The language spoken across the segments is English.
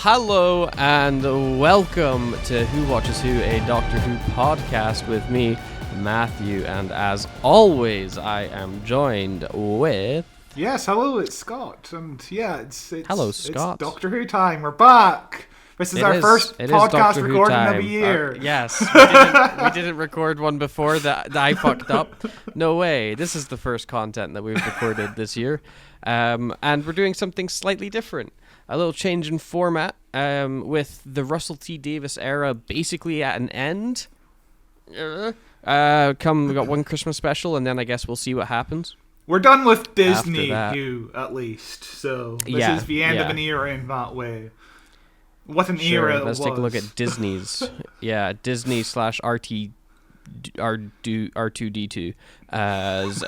Hello and welcome to Who Watches Who, a Doctor Who podcast with me, Matthew, and as always, I am joined with... Yes, hello, it's Scott, and it's hello, Scott. It's Doctor Who time. We're back. This is our first podcast recording of the year. Yes, we didn't record one before that I fucked up. No way. This is the first content that we've recorded this year, and we're doing something slightly different. A little change in format, with the Russell T Davies era basically at an end. We got one Christmas special, and then I guess we'll see what happens. We're done with Disney Who, at least. So this is the end of an era in that way. What an era it was. Let's take a look at Disney's. Disney / R2D2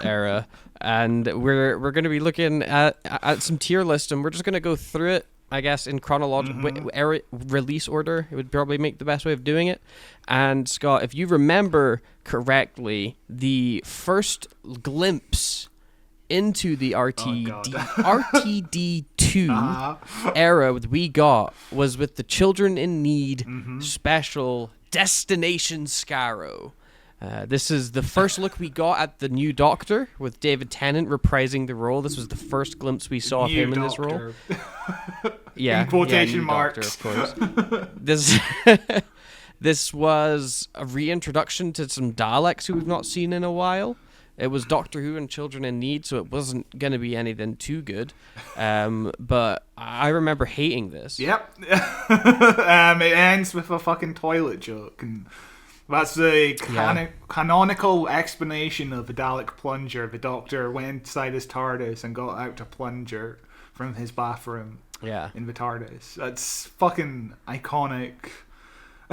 era. And we're going to be looking at some tier lists, and we're just going to go through it, I guess, in chronological release order. It would probably make the best way of doing it. And Scott, if you remember correctly, the first glimpse into the RTD2 era that we got was with the Children in Need special Destination Scarrow. This is the first look we got at the new Doctor, with David Tennant reprising the role. This was the first glimpse we saw of him in this role. In quotation marks. Doctor, of course. This was a reintroduction to some Daleks who we've not seen in a while. It was Doctor Who and Children in Need, so it wasn't going to be anything too good. But I remember hating this. Yep. It ends with a fucking toilet joke, and that's the canonical explanation of the Dalek plunger. The Doctor went inside his TARDIS and got out a plunger from his bathroom in the TARDIS. That's fucking iconic.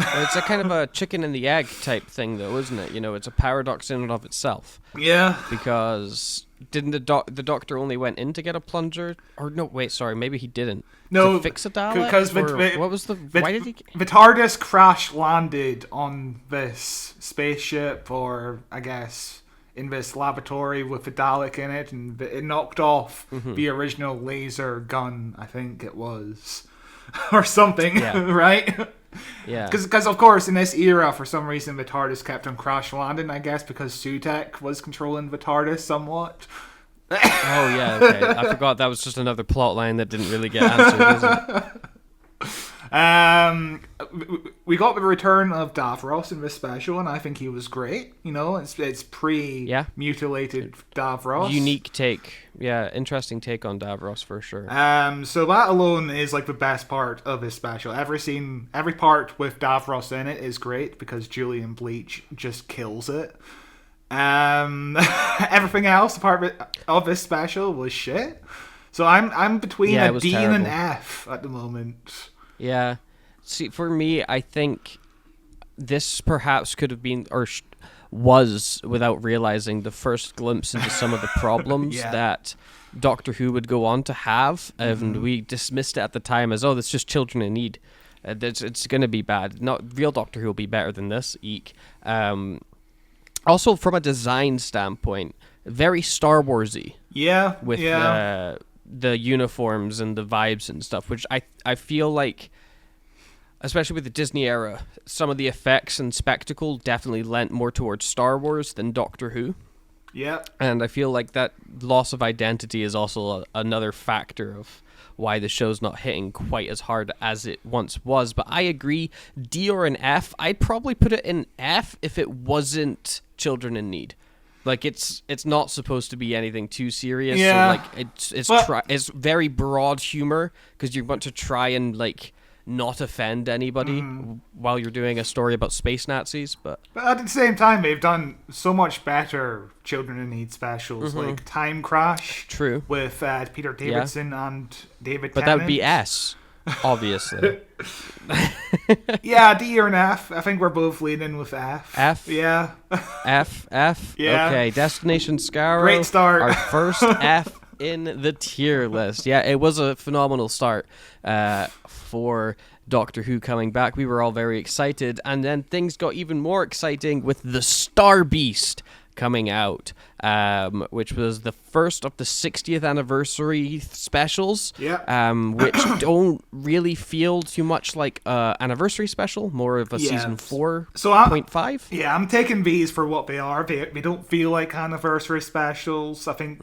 It's a kind of a chicken and the egg type thing, though, isn't it? You know, it's a paradox in and of itself. Yeah. Because didn't the Doctor only went in to get a plunger? Or no, wait, sorry, maybe he didn't. No, to fix a Dalek? Because what was the? Why did he? The TARDIS crash landed on this spaceship, or I guess in this laboratory with the Dalek in it, and it knocked off the original laser gun, I think it was, or something, right? Yeah. Because of course in this era, for some reason, the TARDIS kept on crash landing, I guess because Sutek was controlling the TARDIS somewhat. Oh yeah, okay. I forgot that was just another plot line that didn't really get answered, was it? We got the return of Davros in this special, and I think he was great. You know, it's pre-mutilated Davros. Unique take. Yeah, interesting take on Davros for sure. So that alone is like the best part of this special. Every part with Davros in it is great because Julian Bleach just kills it. Everything else apart of this special was shit. So I'm between a D and an F at the moment. Yeah. See, for me, I think this perhaps could have been, or was, without realizing, the first glimpse into some of the problems that Doctor Who would go on to have. And we dismissed it at the time as, that's just Children in Need. It's going to be bad. Not real Doctor Who will be better than this. Eek. Also, from a design standpoint, very Star Wars-y. Yeah. With the uniforms and the vibes and stuff, which I feel like, especially with the Disney era, some of the effects and spectacle definitely lent more towards Star Wars than Doctor Who. Yeah. And I feel like that loss of identity is also another factor of why the show's not hitting quite as hard as it once was. But I agree, D or an F. I'd probably put it in F if it wasn't Children in Need. Like, it's not supposed to be anything too serious. Yeah. So, like, it's very broad humor because you want to try and, like, not offend anybody while you're doing a story about space Nazis. But at the same time, they've done so much better Children in Need specials, like Time Crash. True. With Peter Davidson and David Tennant. But that would be S, obviously. Yeah, D or an F. I think we're both leaning with F. F? Yeah. F? Yeah. Okay, Destination Scarrow. Great start. Our first F in the tier list. Yeah, it was a phenomenal start for Doctor Who coming back. We were all very excited, and then things got even more exciting with the Star Beast coming out, which was the first of the 60th anniversary specials. Yeah. Which don't really feel too much like an anniversary special, more of a season 4.5. Yeah, I'm taking these for what they are. They don't feel like anniversary specials. I think.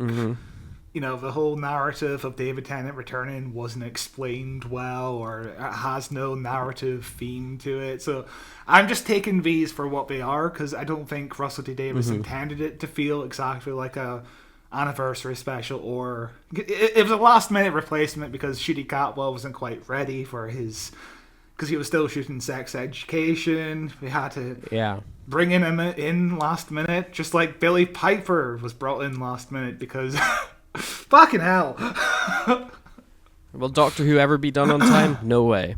You know, the whole narrative of David Tennant returning wasn't explained well, or it has no narrative theme to it. So I'm just taking these for what they are, because I don't think Russell T Davies intended it to feel exactly like a anniversary special, or it was a last minute replacement because Shooty Catwell wasn't quite ready for his, because he was still shooting Sex Education. We had to bring him in last minute, just like Billy Piper was brought in last minute because fucking hell. Will Doctor Who ever be done on time? No way.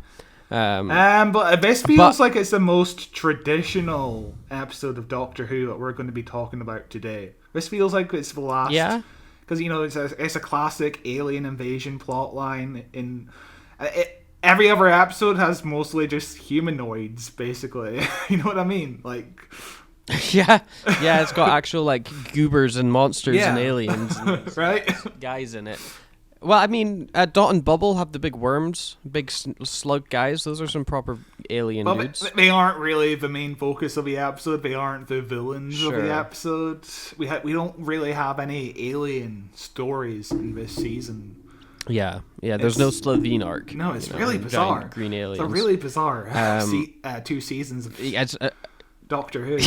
But this feels like it's the most traditional episode of Doctor Who that we're going to be talking about today. This feels like it's the last. Yeah. Because, you know, it's a classic alien invasion plotline. Every other episode has mostly just humanoids, basically. You know what I mean? Like. Yeah, it's got actual like goobers and monsters and aliens, and right? Guys in it. Well, I mean, Dot and Bubble have the big worms, big slug guys. Those are some proper alien dudes. They aren't really the main focus of the episode. They aren't the villains of the episode. We don't really have any alien stories in this season. Yeah. There's no Slovene arc. No, it's really bizarre. Green aliens. It's a really bizarre 2 seasons of Doctor Who.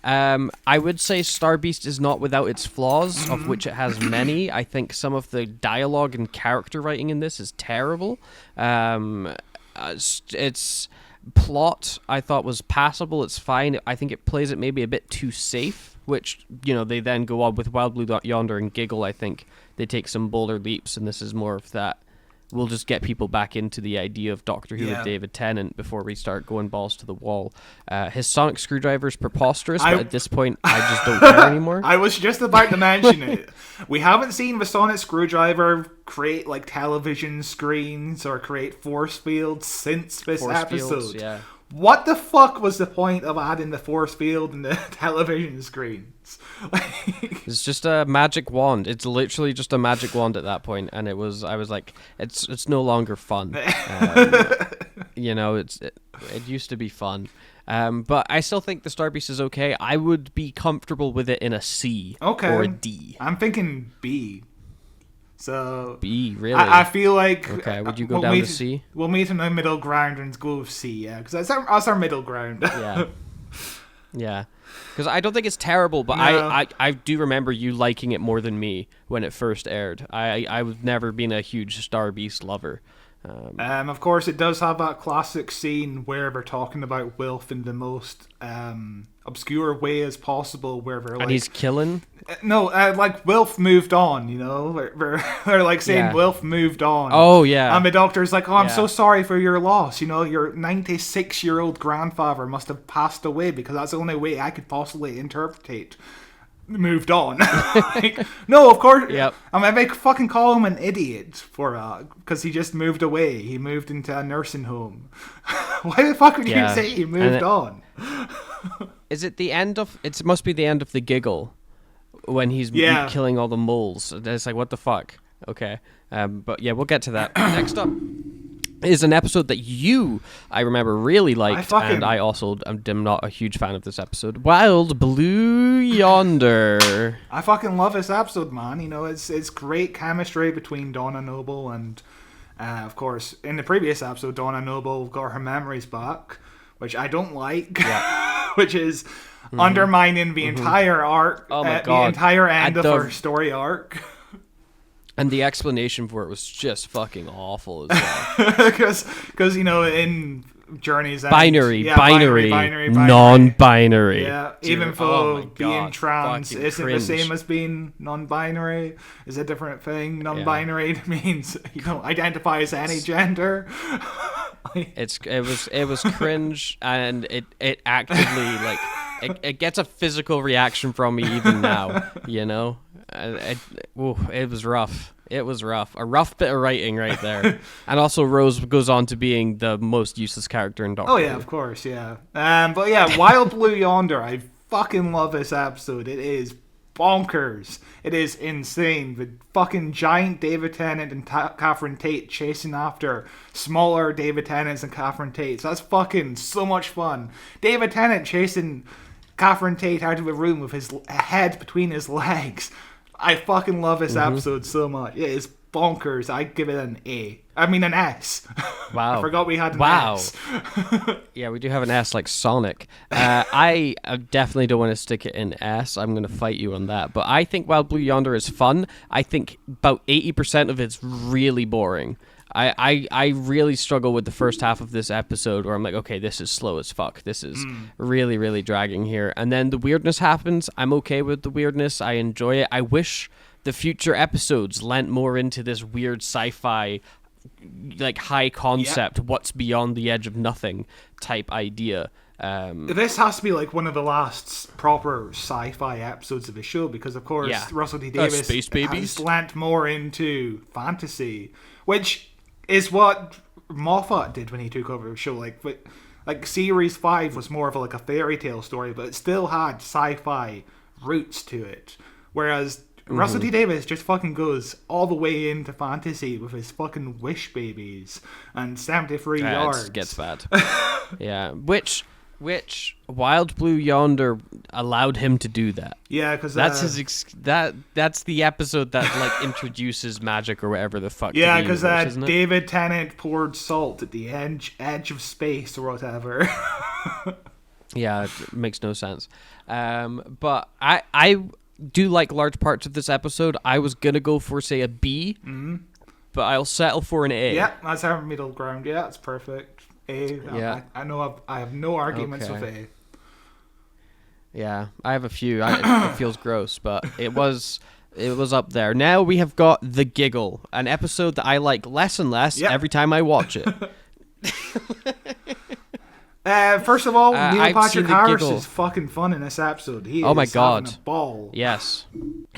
I would say Star Beast is not without its flaws, of which it has many. I think some of the dialogue and character writing in this is terrible. Its plot, I thought, was passable. It's fine. I think it plays it maybe a bit too safe, which, you know, they then go on with Wild Blue Yonder and Giggle. I think they take some bolder leaps, and this is more of that. We'll just get people back into the idea of Doctor Who with David Tennant before we start going balls to the wall. His sonic screwdriver is preposterous, but at this point, I just don't care anymore. I was just about to mention it. We haven't seen the sonic screwdriver create like television screens or create force fields since this episode. Fields, What the fuck was the point of adding the force field in the television screens? It's just a magic wand. It's literally just a magic wand at that point, and I was like, it's no longer fun. You know, it used to be fun. But I still think the Star Beast is okay. I would be comfortable with it in a C or a D. I'm thinking B. So B, really? I feel like... Okay, would you go down to C? We'll meet in the middle ground and go with C, yeah. Because that's our middle ground. Yeah. Because I don't think it's terrible, but no. I do remember you liking it more than me when it first aired. I've never been a huge Star Beast lover. Of course, it does have that classic scene where they're talking about Wilf in the most obscure way as possible, where they're and he's killing. No, like Wilf moved on. You know, they're like saying Wilf moved on. Oh yeah. And the Doctor's like, "Oh, I'm so sorry for your loss. You know, your 96-year-old grandfather must have passed away because that's the only way I could possibly interpret." Moved on. Like, no, of course. Yep. I mean, they fucking call him an idiot for because he just moved away. He moved into a nursing home. Why the fuck would you say he moved on? Is it the end of? It must be the end of the Giggle when he's killing all the moles. It's like, what the fuck? Okay. But yeah, we'll get to that. Next up is an episode that I remember, really liked, and I also am not a huge fan of this episode. Wild Blue Yonder. I fucking love this episode, man. You know, it's great chemistry between Donna Noble and, of course, in the previous episode, Donna Noble got her memories back, which I don't like, which is undermining the entire arc, the entire end of her story arc. And the explanation for it was just fucking awful as well. Because, you know, in Journey's End... Binary, non-binary. Yeah, even though being trans isn't the same as being non-binary, is a different thing. Non-binary means you don't identify as any gender. It was cringe, and it actively, like, it gets a physical reaction from me even now, you know? It was rough. It was rough. A rough bit of writing right there. And also Rose goes on to being the most useless character in Doctor Who. Oh yeah, of course, yeah. But yeah, Wild Blue Yonder, I fucking love this episode. It is bonkers. It is insane. The fucking giant David Tennant and Catherine Tate chasing after smaller David Tennants and Catherine Tates. That's fucking so much fun. David Tennant chasing Catherine Tate out of a room with his head between his legs. I fucking love this episode so much. It is bonkers. I'd give it an A. I mean an S. Wow. I forgot we had an S. Yeah, we do have an S like Sonic. I definitely don't want to stick it in S. I'm going to fight you on that. But I think Wild Blue Yonder is fun. I think about 80% of it's really boring. I really struggle with the first half of this episode where I'm like, okay, this is slow as fuck. This is really, really dragging here. And then the weirdness happens. I'm okay with the weirdness. I enjoy it. I wish the future episodes lent more into this weird sci-fi, like high concept, what's beyond the edge of nothing type idea. This has to be like one of the last proper sci-fi episodes of the show because, of course, Russell T Davies Space Babies has lent more into fantasy, which is what Moffat did when he took over the show. Like Series 5 was more of a fairy tale story, but it still had sci-fi roots to it. Whereas Russell T Davies just fucking goes all the way into fantasy with his fucking Wish Babies and 73 yards. It gets bad. Yeah, which Wild Blue Yonder allowed him to do that. Yeah, because that's that's the episode that like introduces magic or whatever the fuck. Yeah, because David Tennant poured salt at the edge of space or whatever. Yeah, it makes no sense. But I do like large parts of this episode. I was gonna go for say a B, but I'll settle for an A. Yeah, that's our middle ground. Yeah, it's perfect. A. Yeah, I know. I have no arguments with A. Yeah, I have a few. It feels gross, but it was up there. Now we have got The Giggle, an episode that I like less and less every time I watch it. First of all, Neil Patrick Harris is fucking fun in this episode. He is having a ball. Yes.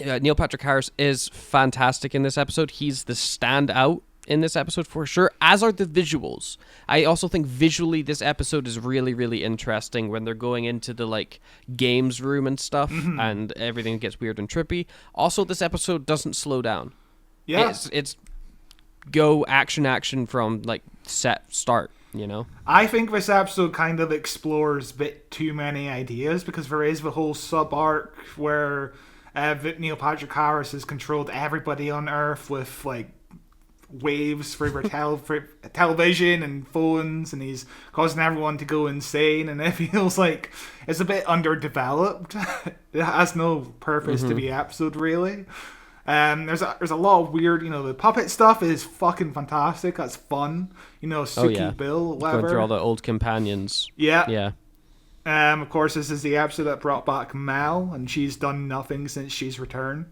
Neil Patrick Harris is fantastic in this episode. He's the standout in this episode for sure, as are the visuals. I also think visually this episode is really, really interesting when they're going into the like games room and stuff and everything gets weird and trippy. Also, this episode doesn't slow down. Yeah. It's go action from like set start. You know, I think this episode kind of explores a bit too many ideas because there is the whole sub arc where Neil Patrick Harris has controlled everybody on Earth with like waves for television and phones, and he's causing everyone to go insane, and it feels like it's a bit underdeveloped. It has no purpose to be episode really. There's a lot of weird, the puppet stuff is fucking fantastic. That's fun. Suki, Bill, whatever. Going through all the old companions. Yeah. Of course, this is the episode that brought back Mel, and she's done nothing since she's returned.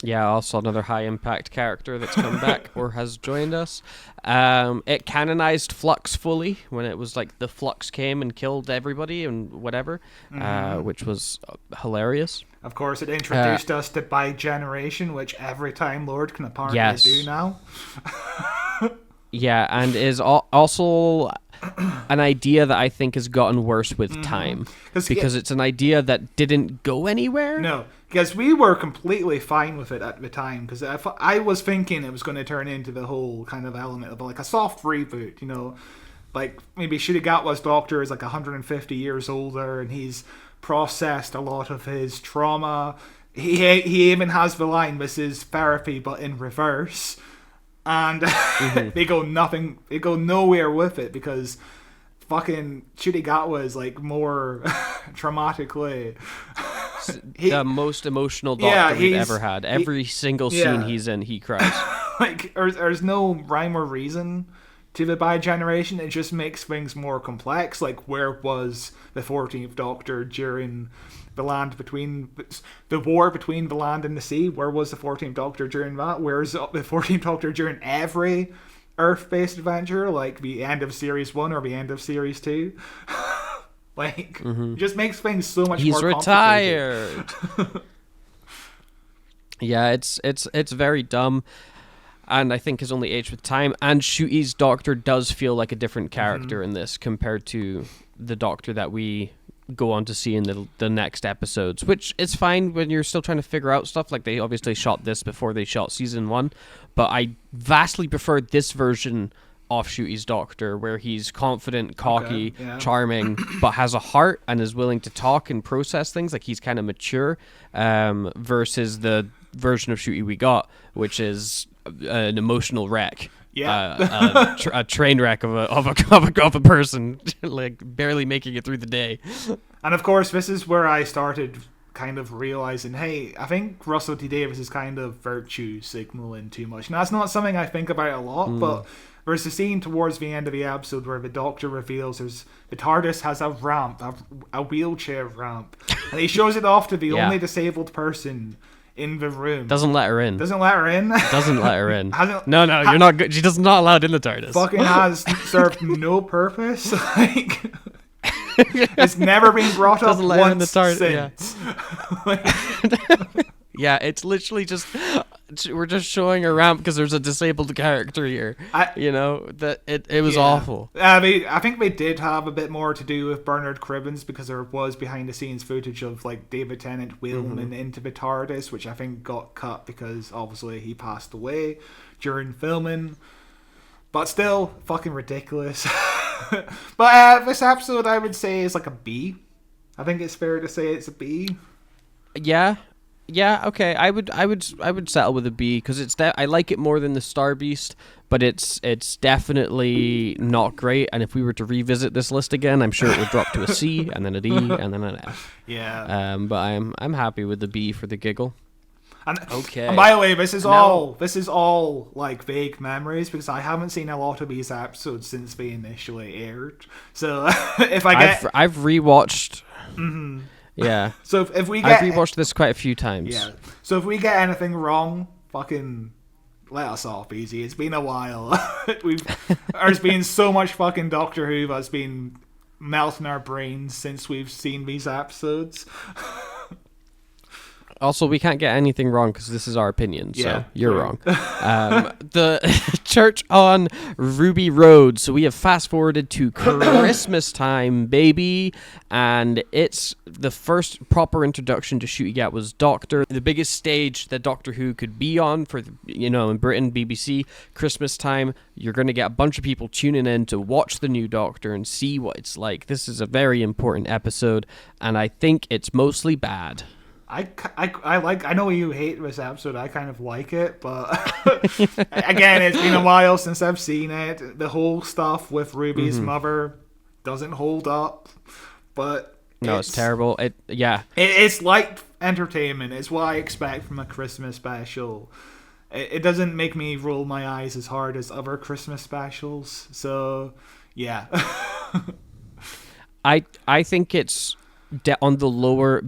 Yeah, also another high-impact character that's come back or has joined us. It canonized Flux fully when it was like the Flux came and killed everybody and whatever, which was hilarious. Of course, it introduced us to Bi-Generation, which every Time Lord can apparently do now. Yeah, and is also an idea that I think has gotten worse with time. Because it's an idea that didn't go anywhere. No, because we were completely fine with it at the time. Because I was thinking it was going to turn into the whole kind of element of like a soft reboot, Like maybe Shiragawa's doctor is like 150 years older and he's processed a lot of his trauma. He even has the line, "This is therapy but in reverse." And they go nowhere with it because fucking Shiragawa is like more traumatically the most emotional doctor we've ever had. Every single scene he's in, he cries. Like there's no rhyme or reason to the Bi-Generation. It just makes things more complex. Like, where was the 14th Doctor during the war between the land and the sea? Where was the 14th Doctor during that? Where's the 14th Doctor during every Earth-based adventure, like the end of Series 1 or the end of Series 2? Like, it just makes things so much more complicated. He's retired. Yeah, it's very dumb. And I think has only aged with time. And Nshute's Doctor does feel like a different character in this compared to the Doctor that we go on to see in the next episodes, which is fine when you're still trying to figure out stuff. Like, they obviously shot this before they shot season 1, but I vastly preferred this version of Shooty's Doctor, where he's confident, cocky, charming, but has a heart and is willing to talk and process things. Like, he's kind of mature, versus the version of Shooty we got, which is an emotional wreck. Yeah, a train wreck of a person, like barely making it through the day. And of course, this is where I started kind of realizing, hey, I think Russell T Davies is kind of virtue signaling too much. Now, that's not something I think about a lot, but there's a scene towards the end of the episode where the Doctor reveals the TARDIS has a ramp, a wheelchair ramp, and he shows it off to the only disabled person in the room. Doesn't let her in. Doesn't let her in. No, you're not good. She's not allowed in the TARDIS. Fucking has served no purpose. Like, it's never been brought up once in the since. Yeah, it's literally just, we're just showing a ramp because there's a disabled character here. It was awful. I think they did have a bit more to do with Bernard Cribbins, because there was behind the scenes footage of like David Tennant wheeling into the TARDIS, which I think got cut because obviously he passed away during filming. But still, fucking ridiculous. But this episode, I would say, is like a B. I think it's fair to say it's a B. Yeah, okay. I would settle with a B, because I like it more than the Star Beast, but it's definitely not great. And if we were to revisit this list again, I'm sure it would drop to a C and then a D and then an F. Yeah. But I'm happy with the B for the giggle. Okay. And by the way, this is all like vague memories, because I haven't seen a lot of these episodes since they initially aired. So if I've rewatched. Mm-hmm. Yeah. So if we I've rewatched this quite a few times. Yeah. So if we get anything wrong, fucking let us off easy. It's been a while. There's been so much fucking Doctor Who that's been melting our brains since we've seen these episodes. Also, we can't get anything wrong because this is our opinion, so you're wrong. The church on Ruby Road. So we have fast forwarded to Christmas time, baby, and it's the first proper introduction to Shooty Gat was Doctor, the biggest stage that Doctor Who could be on for, in Britain, BBC, Christmas time. You're going to get a bunch of people tuning in to watch the new Doctor and see what it's like. This is a very important episode, and I think it's mostly bad. I know you hate this episode. I kind of like it, but again, it's been a while since I've seen it. The whole stuff with Ruby's mother doesn't hold up, but no, it's terrible. It's light entertainment. It's what I expect from a Christmas special. It doesn't make me roll my eyes as hard as other Christmas specials. So yeah, I think it's on the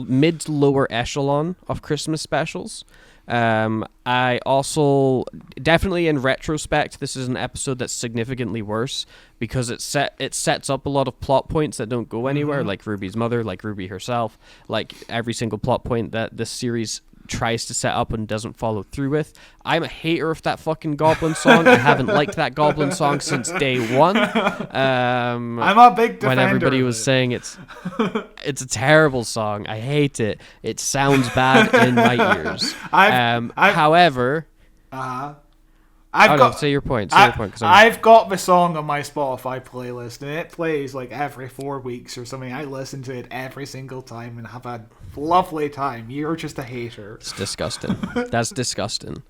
mid lower echelon of Christmas specials. I also definitely, in retrospect, this is an episode that's significantly worse because it sets up a lot of plot points that don't go anywhere, like Ruby's mother, like Ruby herself, like every single plot point that this series tries to set up and doesn't follow through with. I'm a hater of that fucking Goblin song. I haven't liked that Goblin song since day one. I'm a big defender. When everybody was saying it's a terrible song, I hate it. It sounds bad in my ears. However, say your point. I've got the song on my Spotify playlist, and it plays like every 4 weeks or something. I listen to it every single time and have a lovely time. You're just a hater. It's disgusting. That's disgusting.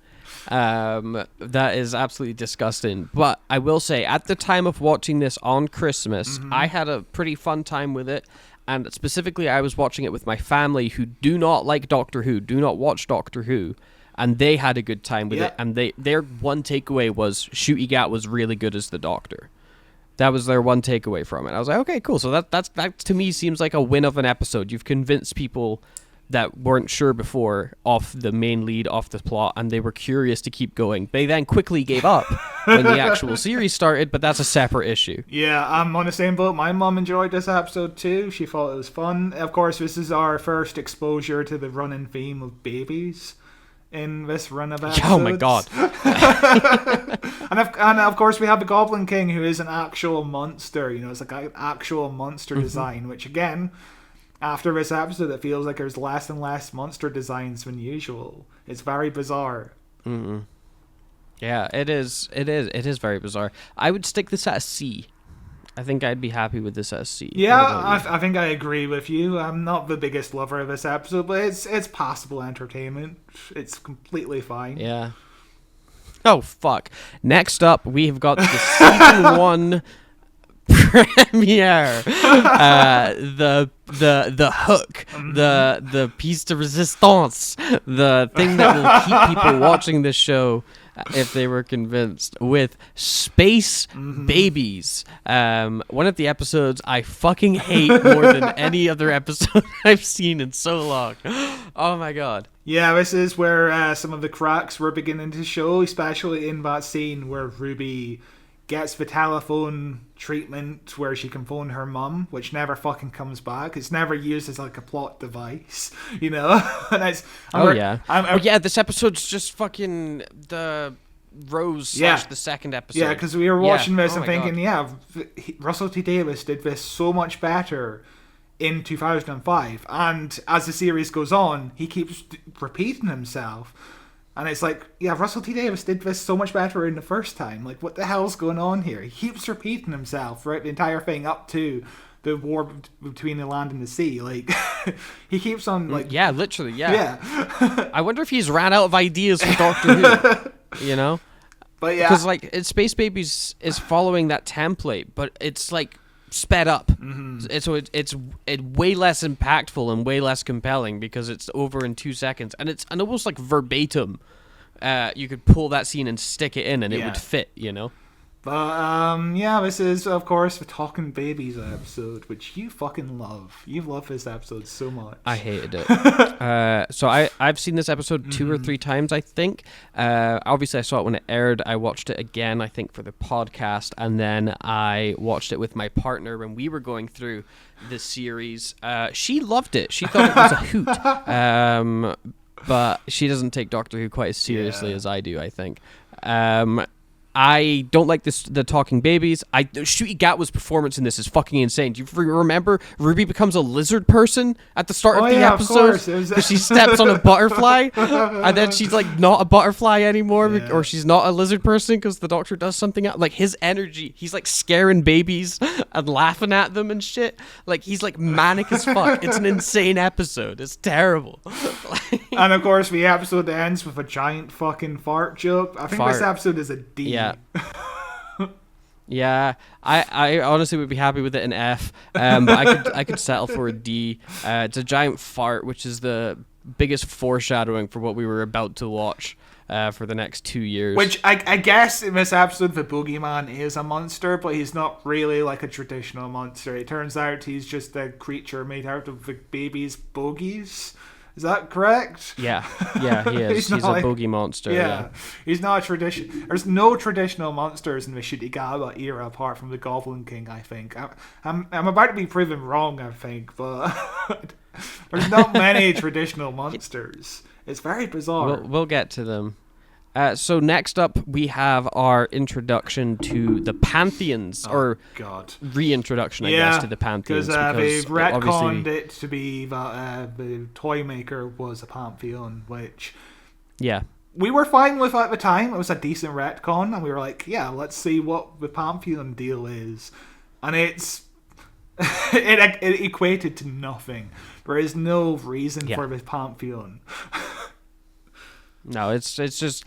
That is absolutely disgusting. But I will say, at the time of watching this on Christmas, I had a pretty fun time with it. And specifically, I was watching it with my family who do not like Doctor Who, do not watch Doctor Who. And they had a good time with it. And their one takeaway was Shooty Gat was really good as the Doctor. That was their one takeaway from it. I was like, okay, cool. So that to me seems like a win of an episode. You've convinced people that weren't sure before off the main lead, off the plot, and they were curious to keep going. They then quickly gave up when the actual series started, but that's a separate issue. Yeah, I'm on the same boat. My mum enjoyed this episode too. She thought it was fun. Of course, this is our first exposure to the running theme of babies in this run of episodes. Oh my god. And of course we have the Goblin King, who is an actual monster. You know, it's like an actual monster design, which again, after this episode, it feels like there's less and less monster designs than usual. It's very bizarre. Yeah, it is. It is very bizarre. I would stick this at a C. I think I'd be happy with this at a C. Yeah, I think I agree with you. I'm not the biggest lover of this episode, but it's passable entertainment. It's completely fine. Yeah. Oh fuck! Next up, we have got the season 1 premiere. The hook, the piece de resistance, the thing that will keep people watching this show if they were convinced, with Space Babies. One of the episodes I fucking hate more than any other episode I've seen in so long. Oh my god. Yeah, this is where some of the cracks were beginning to show, especially in that scene where Ruby gets the telephone treatment where she can phone her mum, which never fucking comes back. It's never used as like a plot device, you know? And it's, yeah, this episode's just fucking the Rose / the second episode. Yeah, because we were watching this and thinking, God. Russell T Davies did this so much better in 2005, and as the series goes on, he keeps repeating himself. And it's like, yeah, Russell T Davies did this so much better in the first time. Like, what the hell's going on here? He keeps repeating himself throughout the entire thing up to the war between the land and the sea. Like, he keeps on, like... Yeah, literally, yeah. I wonder if he's ran out of ideas for Doctor Who, you know? But yeah. Because, like, Space Babies is following that template, but it's, like, sped up. So it's way less impactful and way less compelling because it's over in 2 seconds, and it's almost like verbatim. You could pull that scene and stick it in and it would fit, you know? But this is of course the Talking Babies episode, which you fucking love. You love this episode so much. I hated it. So I've seen this episode 2 or 3 times, I think. Obviously I saw it when it aired. I watched it again, I think, for the podcast, and then I watched it with my partner when we were going through the series. She loved it. She thought it was a hoot. But she doesn't take Doctor Who quite as seriously as I do, I think. I don't like the Talking Babies. Ncuti Gatwa's performance in this is fucking insane. Do you remember Ruby becomes a lizard person at the start of the episode? Because she steps on a butterfly, and then she's like not a butterfly anymore, or she's not a lizard person because the Doctor does something else. Like his energy, he's like scaring babies and laughing at them and shit. Like he's like manic as fuck. It's an insane episode. It's terrible. And of course, the episode ends with a giant fucking fart joke. I think this episode is a D. Yeah. Yeah, I honestly would be happy with it in F, but I could settle for a D. It's a giant fart, which is the biggest foreshadowing for what we were about to watch for the next 2 years. Which I guess in this episode the boogeyman is a monster, but he's not really like a traditional monster. It turns out he's just a creature made out of the baby's bogies. Is that correct? Yeah, he is. He's a bogey monster. Yeah, he's not a tradition. There's no traditional monsters in the Ncuti Gatwa era apart from the Goblin King. I think I'm about to be proven wrong. I think, but there's not many traditional monsters. It's very bizarre. We'll get to them. So next up, we have our introduction to the Pantheons, reintroduction, I guess, to the Pantheons. Because they've retconned it to be that the Toymaker was a Pantheon, which we were fine with at the time. It was a decent retcon, and we were like, yeah, let's see what the Pantheon deal is. And it equated to nothing. There is no reason for the Pantheon. No, it's just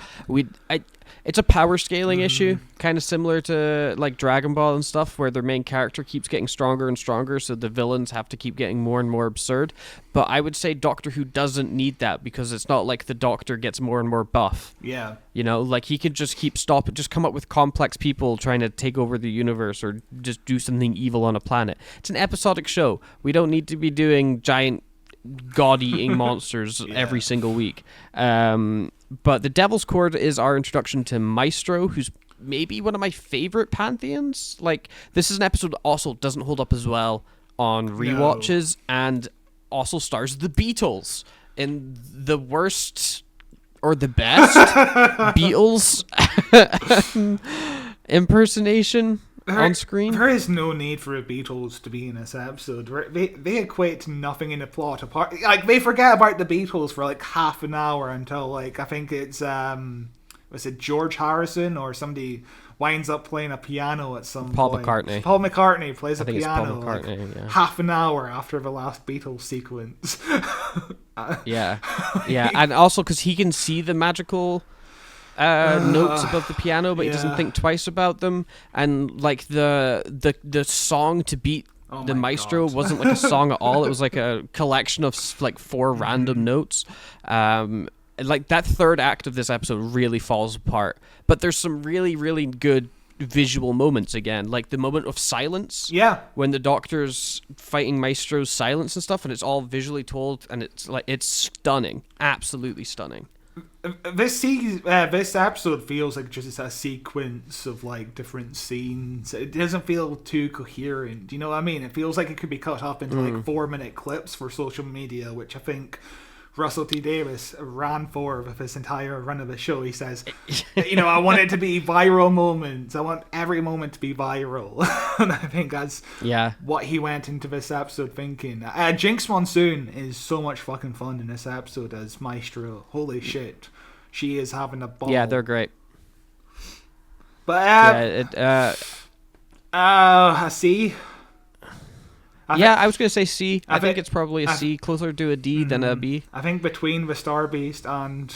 it's a power scaling issue, kind of similar to like Dragon Ball and stuff, where their main character keeps getting stronger and stronger, so the villains have to keep getting more and more absurd. But I would say Doctor Who doesn't need that, because it's not like the Doctor gets more and more buff. Yeah, you know, like he could just just come up with complex people trying to take over the universe or just do something evil on a planet. It's an episodic show. We don't need to be doing giant god-eating monsters every single week. But the Devil's Cord is our introduction to Maestro, who's maybe one of my favorite Pantheons. Like, this is an episode that also doesn't hold up as well on rewatches, and also stars the Beatles in the worst or the best Beatles impersonation on screen. There is no need for the Beatles to be in this episode. They equate to nothing in the plot. Apart, like they forget about the Beatles for like half an hour until like I think it's was it George Harrison or somebody winds up playing a piano at some Paul point. McCartney. Paul McCartney plays a think it's piano Paul McCartney, like half an hour after the last Beatles sequence. Yeah, and also because he can see the magical notes above the piano, but he doesn't think twice about them. And like the song to beat the maestro wasn't like a song at all. It was like a collection of like 4 random notes. Like that third act of this episode really falls apart, but there's some really, really good visual moments again, like the moment of silence. Yeah, when the doctor's fighting Maestro's silence and stuff, and it's all visually told, and it's stunning, absolutely stunning. This episode feels like just a sequence of like different scenes. It doesn't feel too coherent. You know what I mean? It feels like it could be cut up into like 4-minute clips for social media, which I think Russell T Davies ran for with his entire run of the show. He says, I want it to be viral moments. I want every moment to be viral. And I think that's what he went into this episode thinking. Jinx Monsoon is so much fucking fun in this episode as Maestro. Holy shit. She is having a ball. Yeah, they're great. But, I see. I was going to say C. I think it's probably a C, closer to a D than a B. I think between the Star Beast and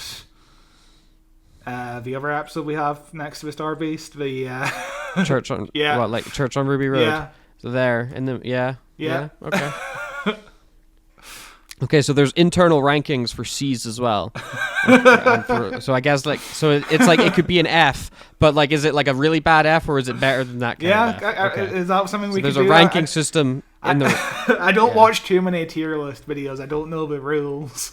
the other episode we have next to the Star Beast, the Church on Church on Ruby Road. Yeah. So there, and then okay. Okay, so there's internal rankings for C's as well. So I guess it's like it could be an F, but like is it like a really bad F or is it better than that kind of F? Okay. Is that something we can do? There's a ranking system in the... I don't watch too many tier list videos. I don't know the rules.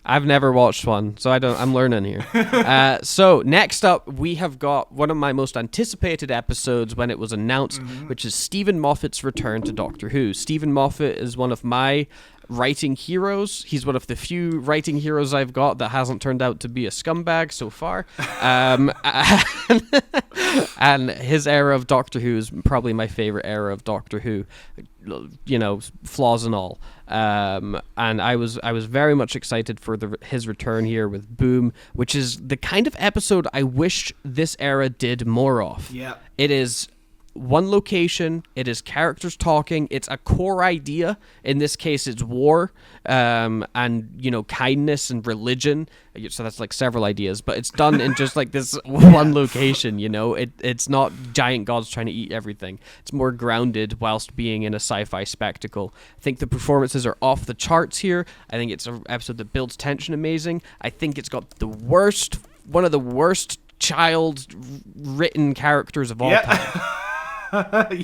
I've never watched one, so I'm learning here. So next up, we have got one of my most anticipated episodes when it was announced, which is Stephen Moffat's return to Doctor Who. Stephen Moffat is one of my writing heroes. He's one of the few writing heroes I've got that hasn't turned out to be a scumbag so far. And his era of Doctor Who is probably my favorite era of Doctor Who, flaws and all. And I was very much excited for his return here with Boom, which is the kind of episode I wish this era did more of. Yeah. It is one location, it is characters talking, it's a core idea. In this case, it's war, and kindness and religion. So that's like several ideas, but it's done in just like this one location. It's not giant gods trying to eat everything. It's more grounded whilst being in a sci-fi spectacle. I think the performances are off the charts here. I think it's an episode that builds tension amazing. I think it's got one of the worst child written characters of all time.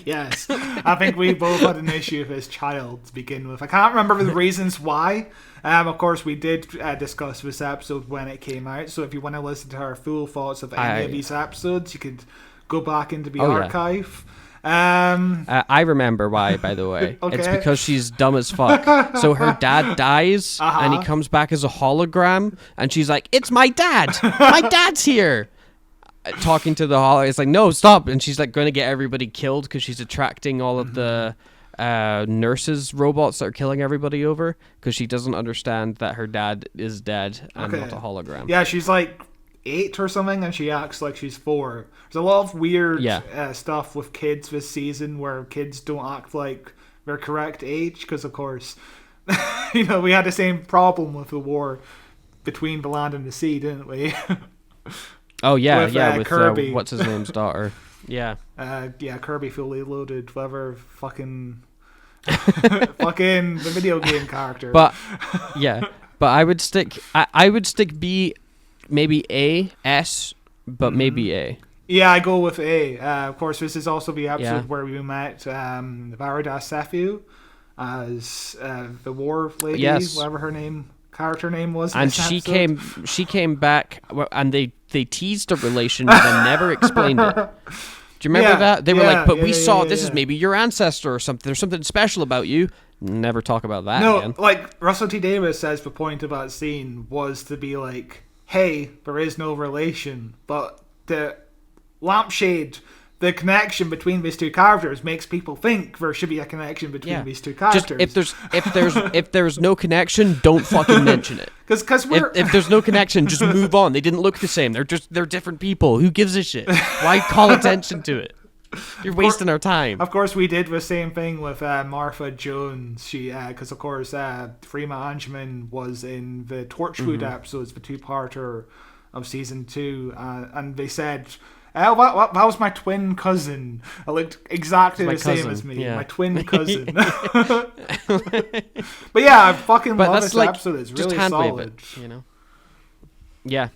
Yes, I think we both had an issue with his child to begin with. I can't remember the reasons why. Of course, we did discuss this episode when it came out, so if you want to listen to our full thoughts of any of these episodes, you could go back into the archive. I remember why, by the way. Okay. It's because she's dumb as fuck. So her dad dies, and he comes back as a hologram, and she's like, "It's my dad! My dad's here!" Talking to the holo, it's like, no, stop, and she's like going to get everybody killed because she's attracting all of the nurses robots that are killing everybody over because she doesn't understand that her dad is dead and not a hologram. Yeah, she's like 8 or something, and she acts like she's 4. There's a lot of weird stuff with kids this season where kids don't act like their correct age because, of course, we had the same problem with the war between the land and the sea, didn't we? Oh yeah, with Kirby. What's his name's daughter? Yeah. Kirby Fully Loaded, whatever fucking the video game character. But I would stick B, maybe A, S, but maybe A. Yeah, I go with A. Of course, this is also the episode where we met Varada Sefu as the war lady, whatever her character name was. And she came back, and they teased a relation, but then never explained it. Do you remember that? They were like, but we saw this is maybe your ancestor or something. There's something special about you. Never talk about that again. Like Russell T Davies says the point of that scene was to be like, hey, there is no relation, but the lampshade, the connection between these two characters makes people think there should be a connection between these two characters. Just if there's no connection, don't fucking mention it. Because if there's no connection, just move on. They didn't look the same. They're different people. Who gives a shit? Why call attention to it? You're wasting our time. Of course, we did the same thing with Martha Jones. She, because of course, Freema Angeman was in the Torchwood episodes, the two-parter of season 2, and they said, that was my twin cousin. It looked exactly the same as me. Yeah. My twin cousin. But yeah, I fucking love this episode. It's really solid. It, you know? Yeah.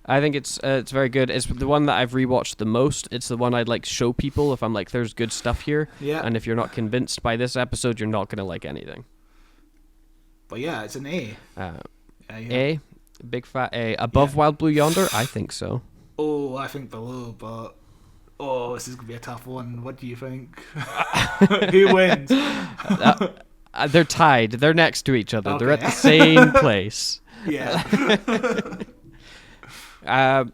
I think it's very good. It's the one that I've rewatched the most. It's the one I'd like show people if I'm like, there's good stuff here. Yeah. And if you're not convinced by this episode, you're not going to like anything. But yeah, it's an A. A? Big fat A. Above Wild Blue Yonder? I think so. Oh, I think below, but... Oh, this is going to be a tough one. What do you think? Who wins? They're tied. They're next to each other. Okay. They're at the same place. Yeah.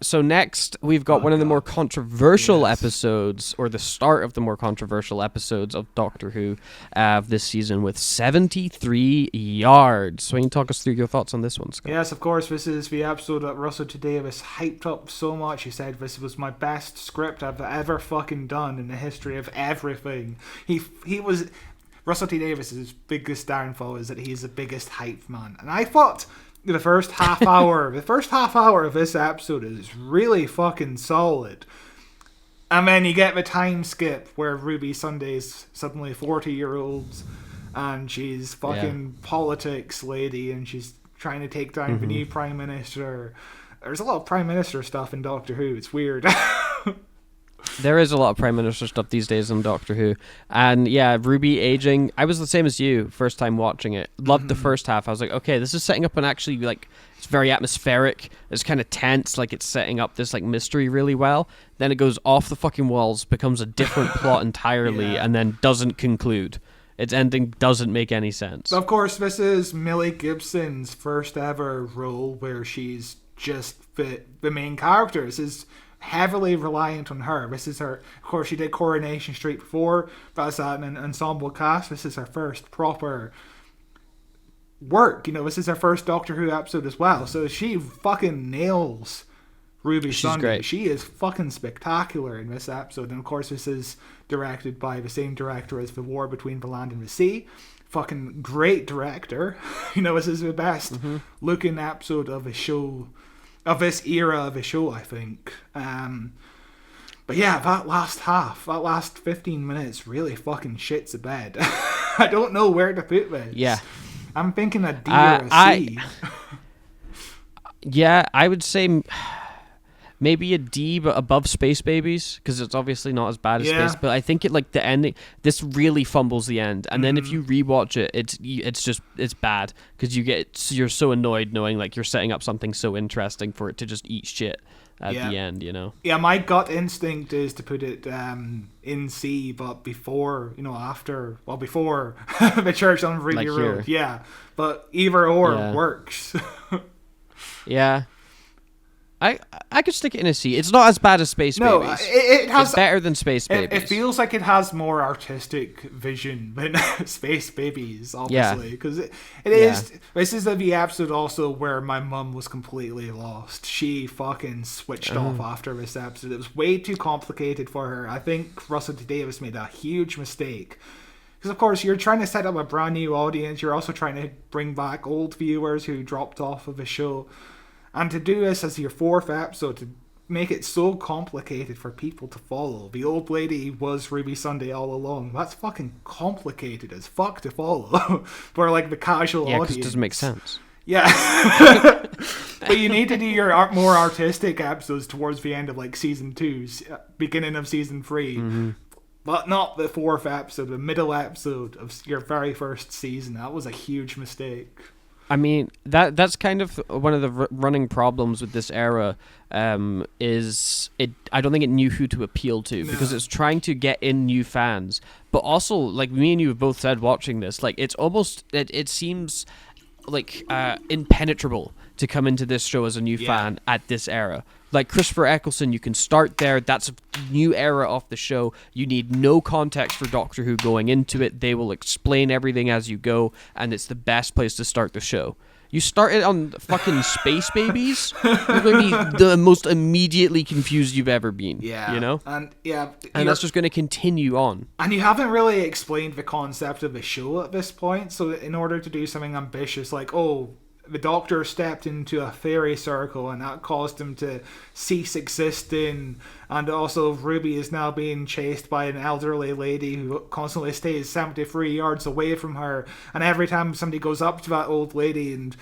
So next, we've got one of the more controversial episodes, or the start of the more controversial episodes of Doctor Who this season, with 73 yards. So you can talk us through your thoughts on this one, Scott. Yes, of course. This is the episode that Russell T Davies hyped up so much. He said this was my best script I've ever fucking done in the history of everything. He was... Russell T Davies' biggest downfall is that he's the biggest hype man. And I thought... The first half hour of this episode is really fucking solid. And then you get the time skip where Ruby Sunday's suddenly 40-year-old and she's fucking politics lady and she's trying to take down the new Prime Minister. There's a lot of Prime Minister stuff in Doctor Who. It's weird. There is a lot of Prime Minister stuff these days on Doctor Who. And yeah, Ruby aging. I was the same as you first time watching it. Loved the first half. I was like, okay, this is setting up an actually, like, it's very atmospheric. It's kind of tense. Like, it's setting up this, like, mystery really well. Then it goes off the fucking walls, becomes a different plot entirely, and then doesn't conclude. Its ending doesn't make any sense. Of course, this is Millie Gibson's first ever role where she's just the main character. This is heavily reliant on her. This is her, of course, she did Coronation Street before, that's an ensemble cast. This is her first proper work, you know. This is her first Doctor Who episode as well, so she fucking nails Ruby Sunday. Great. She is fucking spectacular in this episode. And of course, this is directed by the same director as The War Between the Land and the Sea. Fucking great director. You know, this is the best looking episode of a show, of this era of a show, I think. But yeah, that last 15 minutes really fucking shits the bed. I don't know where to put this. Yeah. I'm thinking a D or a C. Yeah, I would say maybe a D, but above Space Babies, because it's obviously not as bad as Space. But I think it, like, the ending, this really fumbles the end, and then if you rewatch it, it's bad because you're so annoyed knowing, like, you're setting up something so interesting for it to just eat shit at the end, you know. Yeah, my gut instinct is to put it in C, but before the Church on Ruby like Road. Here. Yeah, but either or works. Yeah. I could stick it in a C. It's not as bad as Space Babies. No, it has... It's better than Space Babies. It feels like it has more artistic vision than Space Babies, obviously. Because it is... This is the episode also where my mum was completely lost. She fucking switched off after this episode. It was way too complicated for her. I think Russell T Davies made a huge mistake. Because, of course, you're trying to set up a brand new audience. You're also trying to bring back old viewers who dropped off of the show. And to do this as your fourth episode, to make it so complicated for people to follow. The old lady was Ruby Sunday all along. That's fucking complicated as fuck to follow for, like, the casual audience. Yeah, because it doesn't make sense. Yeah. But you need to do your more artistic episodes towards the end of, like, season 2, beginning of season 3. But not the fourth episode, the middle episode of your very first season. That was a huge mistake. I mean, that's kind of one of the running problems with this era, is it. I don't think it knew who to appeal to, because it's trying to get in new fans. But also, like me and you have both said watching this, like, it's almost, it seems like impenetrable to come into this show as a new Yeah. fan at this era. Like Christopher Eccleston, you can start there. That's a new era of the show. You need no context for Doctor Who going into it. They will explain everything as you go, and it's the best place to start the show. You start it on fucking Space Babies, you're going to be the most immediately confused you've ever been. Yeah. You know? And that's just going to continue on. And you haven't really explained the concept of the show at this point, so in order to do something ambitious like, oh, the Doctor stepped into a fairy circle and that caused him to cease existing, and also Ruby is now being chased by an elderly lady who constantly stays 73 yards away from her, and every time somebody goes up to that old lady and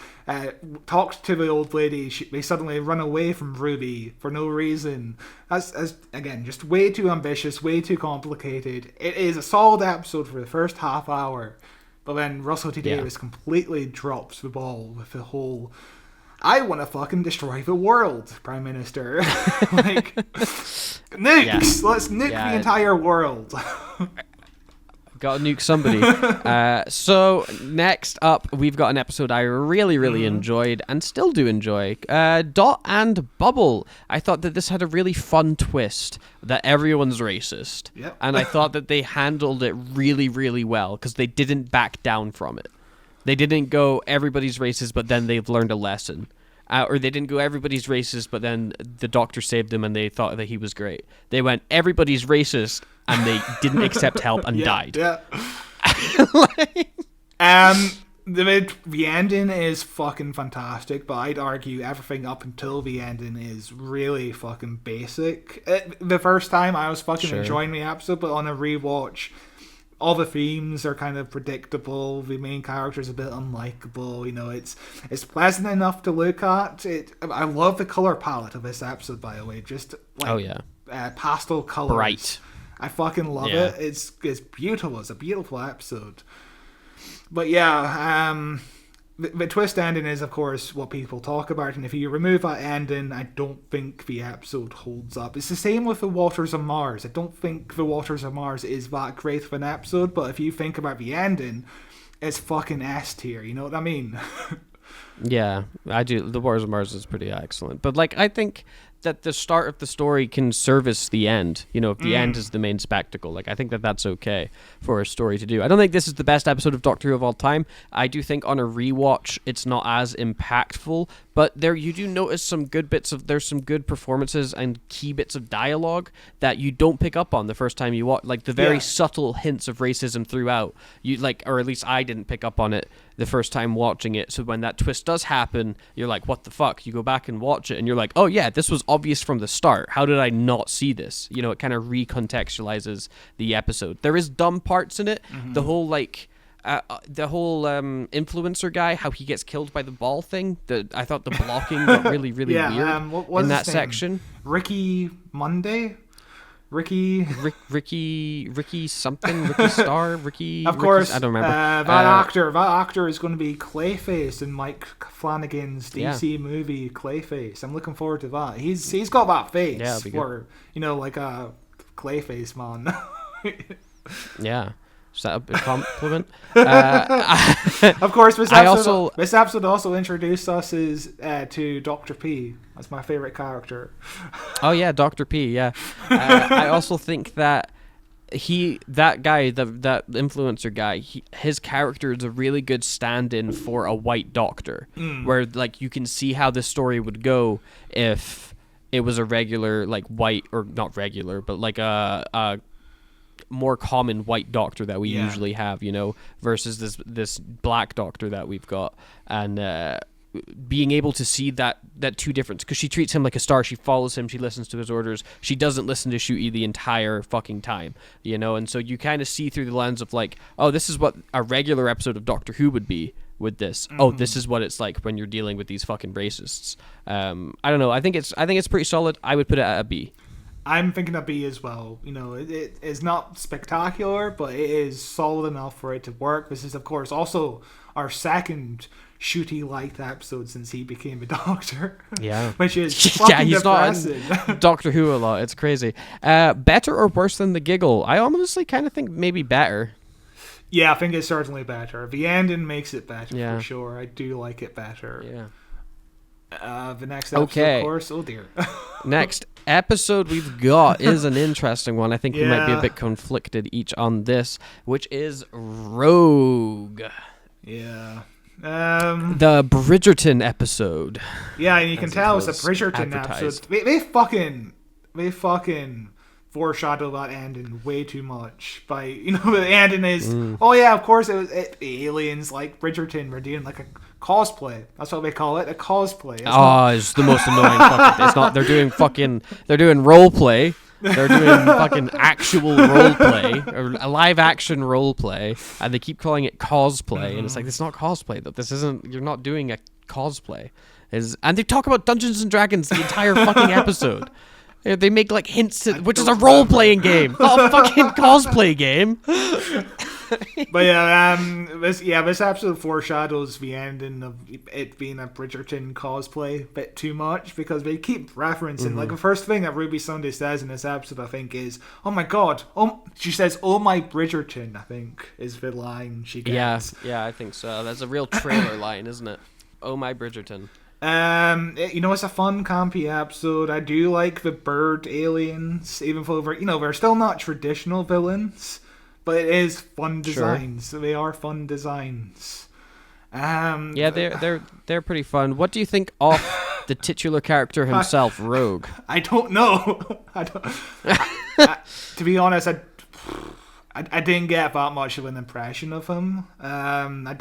talks to the old lady, they suddenly run away from Ruby for no reason. That's again, just way too ambitious, way too complicated. It is a solid episode for the first half hour. But then Russell T Davies completely drops the ball with the whole, I want to fucking destroy the world, Prime Minister. Like, nukes! Yeah. Let's nuke the entire world. Got to nuke somebody. So next up, we've got an episode I really enjoyed and still do enjoy. Dot and Bubble. I thought that this had a really fun twist that everyone's racist. Yep. And I thought that they handled it really well because they didn't back down from it. They didn't go, everybody's racist, but then they've learned a lesson. Or they didn't go, everybody's racist, but then the Doctor saved them and they thought that he was great. They went, everybody's racist, and they didn't accept help and died. Yeah. The ending is fucking fantastic, but I'd argue everything up until the ending is really fucking basic. The first time I was fucking enjoying the episode, but on a rewatch, all the themes are kind of predictable. The main character's a bit unlikable. You know, it's pleasant enough to look at. I love the color palette of this episode, by the way. Just like pastel colors. Bright. I fucking love it. It's beautiful. It's a beautiful episode. But the twist ending is, of course, what people talk about, and if you remove that ending, I don't think the episode holds up. It's the same with The Waters of Mars. I don't think The Waters of Mars is that great of an episode, but if you think about the ending, it's fucking S tier, you know what I mean? Yeah, I do. The Waters of Mars is pretty excellent. But, like, I think that the start of the story can service the end. You know, if the end is the main spectacle, like, I think that that's okay for a story to do. I don't think this is the best episode of Doctor Who of all time. I do think on a rewatch it's not as impactful, but there you do notice some good bits of, there's some good performances and key bits of dialogue that you don't pick up on the first time you watch, like the very subtle hints of racism throughout. You like, or at least I didn't pick up on it the first time watching it. So when that twist does happen, you're like, what the fuck? You go back and watch it and you're like, oh yeah, this was obvious from the start. How did I not see this? You know, it kind of recontextualizes the episode. There is dumb parts in it. The whole like influencer guy, how he gets killed by the ball thing. I thought the blocking got really weird what in that section. Ricky Monday? Ricky something, Ricky Star, Ricky. Of course, I don't remember. That actor is going to be Clayface in Mike Flanagan's DC movie Clayface. I'm looking forward to that. He's got that face for, you know, like a Clayface man. Yeah. Is that a compliment? Of course, this episode also introduced us to Dr. P. That's my favorite character. Oh yeah, Dr. P. Yeah. I also think that that guy, that influencer guy, his character is a really good stand-in for a white doctor, where like you can see how this story would go if it was a regular, like white, or not regular, but like a more common white doctor that we usually have, you know, versus this black doctor that we've got, and being able to see that two difference, because she treats him like a star, she follows him, she listens to his orders, she doesn't listen to Ncuti the entire fucking time, you know, and so you kind of see through the lens of like, oh, this is what a regular episode of Doctor Who would be with this. Oh, this is what it's like when you're dealing with these fucking racists. I don't know. I think it's pretty solid. I would put it at a B. I'm thinking a B as well. You know, it is not spectacular, but it is solid enough for it to work. This is, of course, also our second Ncuti-liked episode since he became a doctor. Yeah. Which is fucking depressing. Not in Doctor Who a lot. It's crazy. Better or worse than The Giggle? I honestly kind of think maybe better. Yeah, I think it's certainly better. The ending makes it better for sure. I do like it better. Yeah. The next episode, Okay. of course. Oh dear. Next episode we've got is an interesting one. I think we might be a Yeah. bit conflicted each on this, which is Rogue. Yeah. The Bridgerton episode. Yeah, and you can As it tell it's a was Bridgerton advertised. episode. They fucking foreshadow that ending way too much. By the ending is, oh yeah, of course aliens like Bridgerton were doing like a cosplay. That's what they call it, a cosplay. It's the most annoying fucking. It's not. They're doing role play. They're doing fucking actual role play, or a live action role play, and they keep calling it cosplay, and it's like, it's not cosplay though. This isn't. You're not doing a cosplay. And they talk about Dungeons and Dragons the entire fucking episode. They make like hints, which is a role playing game, not a fucking cosplay game. But yeah, this episode foreshadows the ending of it being a Bridgerton cosplay a bit too much, because they keep referencing like the first thing that Ruby Sunday says in this episode, I think, is, "Oh my god!" She says, "Oh my Bridgerton," I think is the line she gets. Yeah, I think so. That's a real trailer line, isn't it? Oh my Bridgerton. It's a fun, campy episode. I do like the bird aliens, even though they're still not traditional villains, but it is fun designs. Sure. They are fun designs. Yeah, they're pretty fun. What do you think of the titular character himself, Rogue? I don't know. To be honest, I didn't get that much of an impression of him. I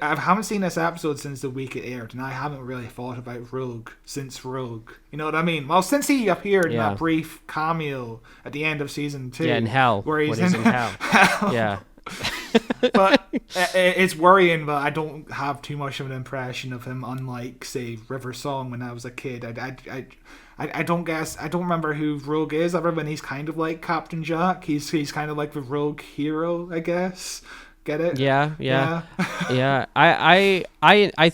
haven't seen this episode since the week it aired, and I haven't really thought about Rogue since Rogue. You know what I mean? Well, since he appeared in that brief cameo at the end of season 2. Yeah, in hell. Where he's in hell. Yeah. But it's worrying that I don't have too much of an impression of him, unlike, say, River Song when I was a kid. I don't remember who Rogue is, other than he's kind of like Captain Jack. He's kind of like the rogue hero, I guess. Get it? Yeah. Yeah. I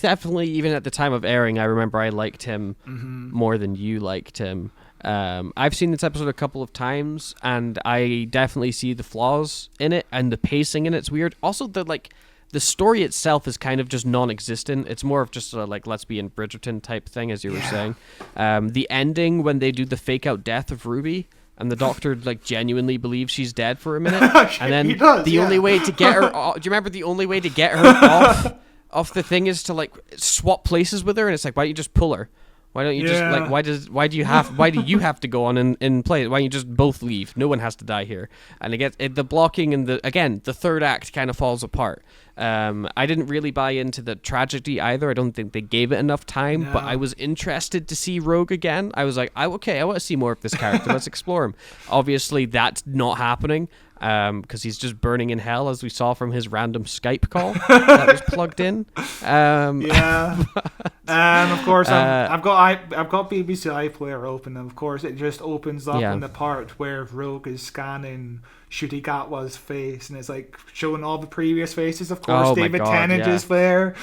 definitely, even at the time of airing, I remember I liked him more than you liked him. I've seen this episode a couple of times, and I definitely see the flaws in it, and the pacing in it's weird. Also, the story itself is kind of just non-existent. It's more of just a let's be in Bridgerton type thing, as you were saying. The ending when they do the fake out death of Ruby, and the doctor genuinely believes she's dead for a minute, and then only way to get her. Do you remember the only way to get her off the thing is to swap places with her, and it's like, why don't you just pull her? Why don't you just why do you have to go on and play it? Why don't you just both leave? No one has to die here. And the blocking and the third act kind of falls apart. I didn't really buy into the tragedy either. I don't think they gave it enough time, but I was interested to see Rogue again. I was like, I want to see more of this character. Let's explore him. Obviously, that's not happening. Because he's just burning in hell, as we saw from his random Skype call that was plugged in. Of course, I've got BBC iPlayer open, and of course it just opens up in the part where Rogue is scanning Shudigatwa's face, and it's showing all the previous faces. Of course, David Tennant is there.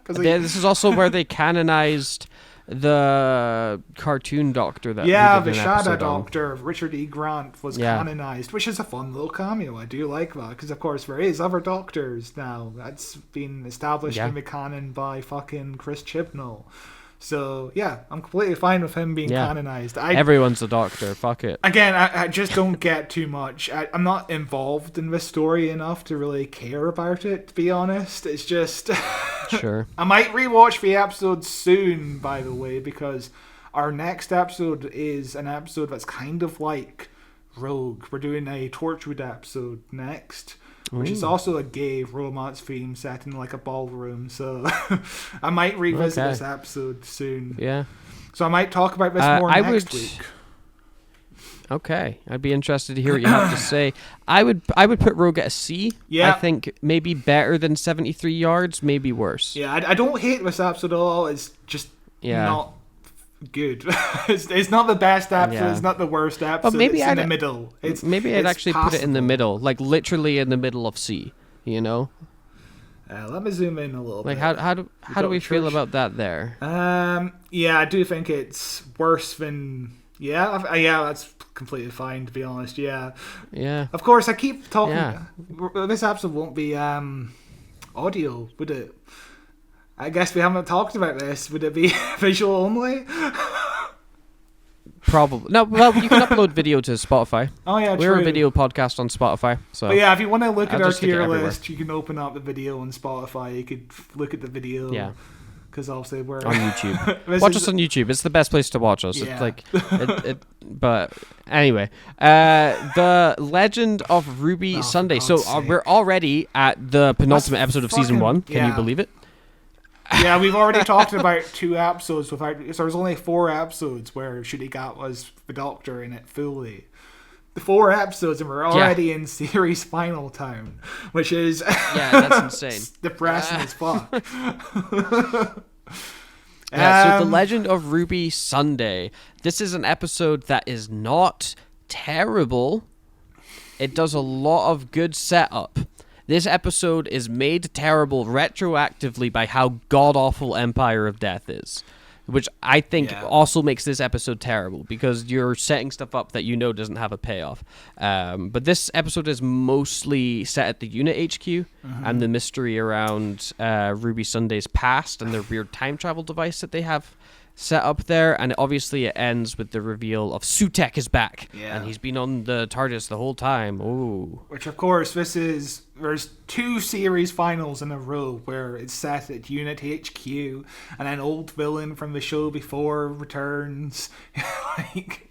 This is also where they canonized the cartoon doctor that the Shadow Doctor, Richard E. Grant, was canonized, which is a fun little cameo. I do like that, because of course there is other doctors now. That's been established in the canon by fucking Chris Chibnall. So yeah, I'm completely fine with him being canonized. Everyone's a doctor. Fuck it. Again, I just don't get too much. I'm not involved in this story enough to really care about it, to be honest. It's just... Sure. I might rewatch the episode soon, by the way, because our next episode is an episode that's kind of like Rogue. We're doing a Torchwood episode next, which is also a gay romance theme set in a ballroom. So I might revisit this episode soon. Yeah. So I might talk about this more next week. Okay, I'd be interested to hear what you have to say. I would put Rogue at a C. Yeah. I think maybe better than 73 yards, maybe worse. Yeah, I don't hate this episode at all. It's just not good. It's not the best episode. It's not the worst episode. But maybe it's in the middle. I'd actually put it in the middle, literally in the middle of C. You know. Let me zoom in a little bit. How do we feel about that there? Yeah, I do think it's worse than. Yeah, that's completely fine, to be honest. Yeah. Of course, I keep talking. This episode won't be audio, would it? I guess we haven't talked about this. Would it be visual only? Probably. No, well, you can upload video to Spotify. Oh, yeah, We're true. a video podcast on Spotify. So. But yeah, if you want to look at I'll our just stick it tier everywhere. list, you can open up the video on Spotify. You could look at the video. Yeah. Because obviously we're... On YouTube. Watch us on YouTube. It's the best place to watch us. Yeah. It's like... but anyway. The Legend of Ruby Sunday. for So God's sake. we're already at the penultimate episode of Season 1. Can you yeah. believe it? Yeah, we've already talked about 2 episodes without... So there's only 4 episodes where Shudigat was the Doctor in it fully. The 4 episodes and we're already in series final town, which is... Yeah, that's insane. depressing as fuck. Yeah, so The Legend of Ruby Sunday. This is an episode that is not terrible. It does a lot of good setup. This episode is made terrible retroactively by how god-awful Empire of Death is. Which I think also makes this episode terrible because you're setting stuff up that you know doesn't have a payoff. But this episode is mostly set at the unit HQ and the mystery around Ruby Sunday's past and the weird time travel device that they have set up there. And obviously it ends with the reveal of Sutek is back. Yeah. And he's been on the TARDIS the whole time. Ooh. Which, of course, there's 2 series finals in a row where it's set at Unit HQ, and an old villain from the show before returns. Like,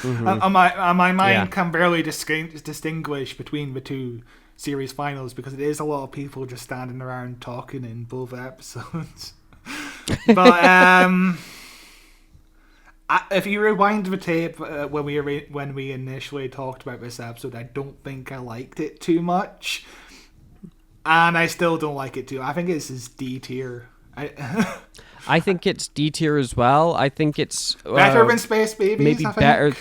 and my mind can barely distinguish between the 2 series finals because it is a lot of people just standing around talking in both episodes. But if you rewind the tape when we initially talked about this episode, I don't think I liked it too much, and I still don't like it too. I think this is D tier. I think it's D tier as well. I think it's better than Space Babies. Maybe better.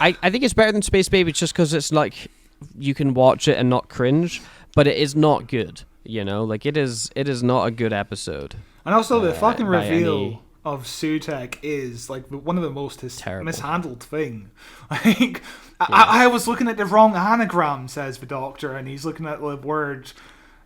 I think it's better than Space Babies just because it's like you can watch it and not cringe, but it is not good. You know, like it is not a good episode. And also the fucking reveal of Sutek is like one of the most mishandled thing. Like I was looking at the wrong anagram, says the Doctor, and he's looking at the word.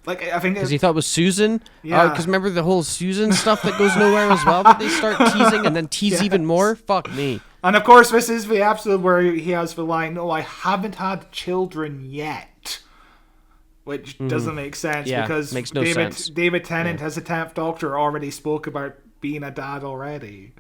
Like I think because he thought it was Susan. Yeah. Because remember the whole Susan stuff that goes nowhere as well. That they start teasing and then tease even more. Fuck me. And of course, this is the episode where he has the line, "Oh, I haven't had children yet." Which doesn't make sense because makes no sense. David Tennant as the 10th Doctor already spoke about being a dad already.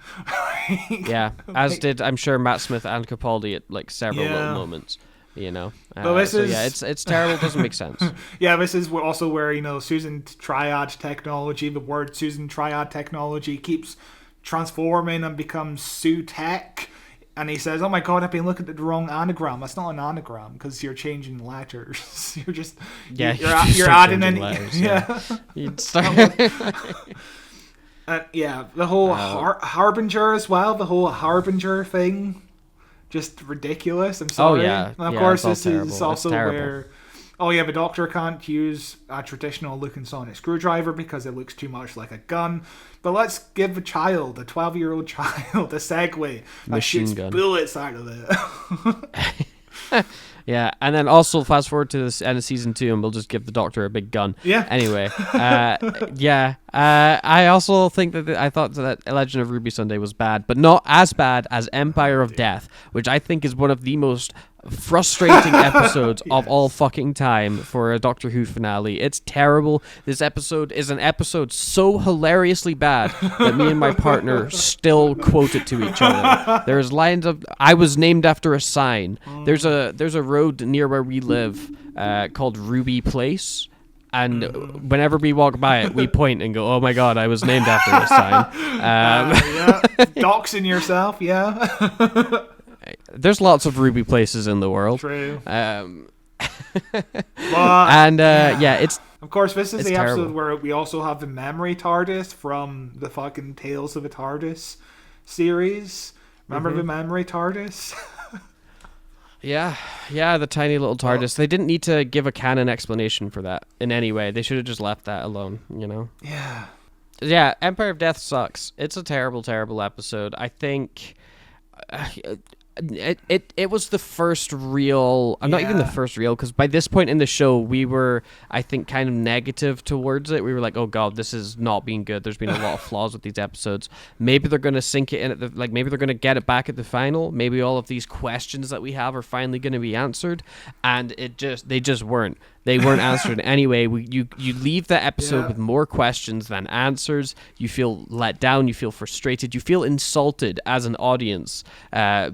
As did I'm sure Matt Smith and Capaldi at like several little moments. You know, but this is it's terrible. It doesn't make sense. Yeah, this is also where Susan Triad technology. The word Susan Triad technology keeps transforming and becomes Sutek. And he says, "Oh my God, I've been looking at the wrong anagram. That's not an anagram because you're changing letters. You're just you're adding in letters, You'd start the whole Harbinger as well. The whole Harbinger thing, just ridiculous. I'm sorry. Oh yeah, and of course this terrible. is also where the Doctor can't use a traditional looking sonic screwdriver because it looks too much like a gun. But let's give a 12-year-old child, a Segway that shoots bullets out of it. Yeah, and then also fast forward to this end of season 2 and we'll just give the Doctor a big gun. Yeah. Anyway, I also think that I thought that Legend of Ruby Sunday was bad, but not as bad as Empire of Death, which I think is one of the most frustrating episodes of all fucking time for a Doctor Who finale. It's terrible. This episode is an episode so hilariously bad that me and my partner still quote it to each other. There's lines of "I was named after a sign." There's a road near where we live called Ruby Place. And whenever we walk by it, we point and go, "Oh my God, I was named after a sign." Doxing yourself, yeah. There's lots of Ruby places in the world. True. It's of course this is the terrible. episode where we also have the memory TARDIS from the fucking Tales of the TARDIS series. Remember the memory TARDIS? Yeah, the tiny little TARDIS. They didn't need to give a canon explanation for that in any way. They should have just left that alone, you know? Yeah. Yeah, Empire of Death sucks. It's a terrible, terrible episode. I think It was the first real. I'm not even the first real, because by this point in the show, we were, I think, kind of negative towards it. We were like, "Oh God, this is not being good." There's been a lot of flaws with these episodes. Maybe they're gonna sink it in at the maybe they're gonna get it back at the final. Maybe all of these questions that we have are finally gonna be answered, and they just weren't. They weren't answered anyway. You leave that episode with more questions than answers. You feel let down. You feel frustrated. You feel insulted as an audience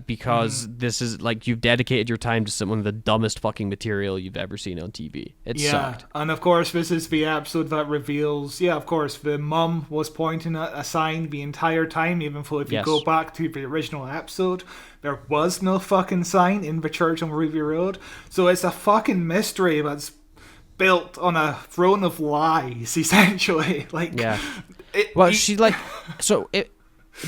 because this is like you've dedicated your time to some of the dumbest fucking material you've ever seen on TV. It sucked. And of course, this is the episode that reveals. Yeah, of course, the mum was pointing at a sign the entire time. Even though if you go back to the original episode, there was no fucking sign in the church on Ruby Road. So it's a fucking mystery that's built on a throne of lies, essentially.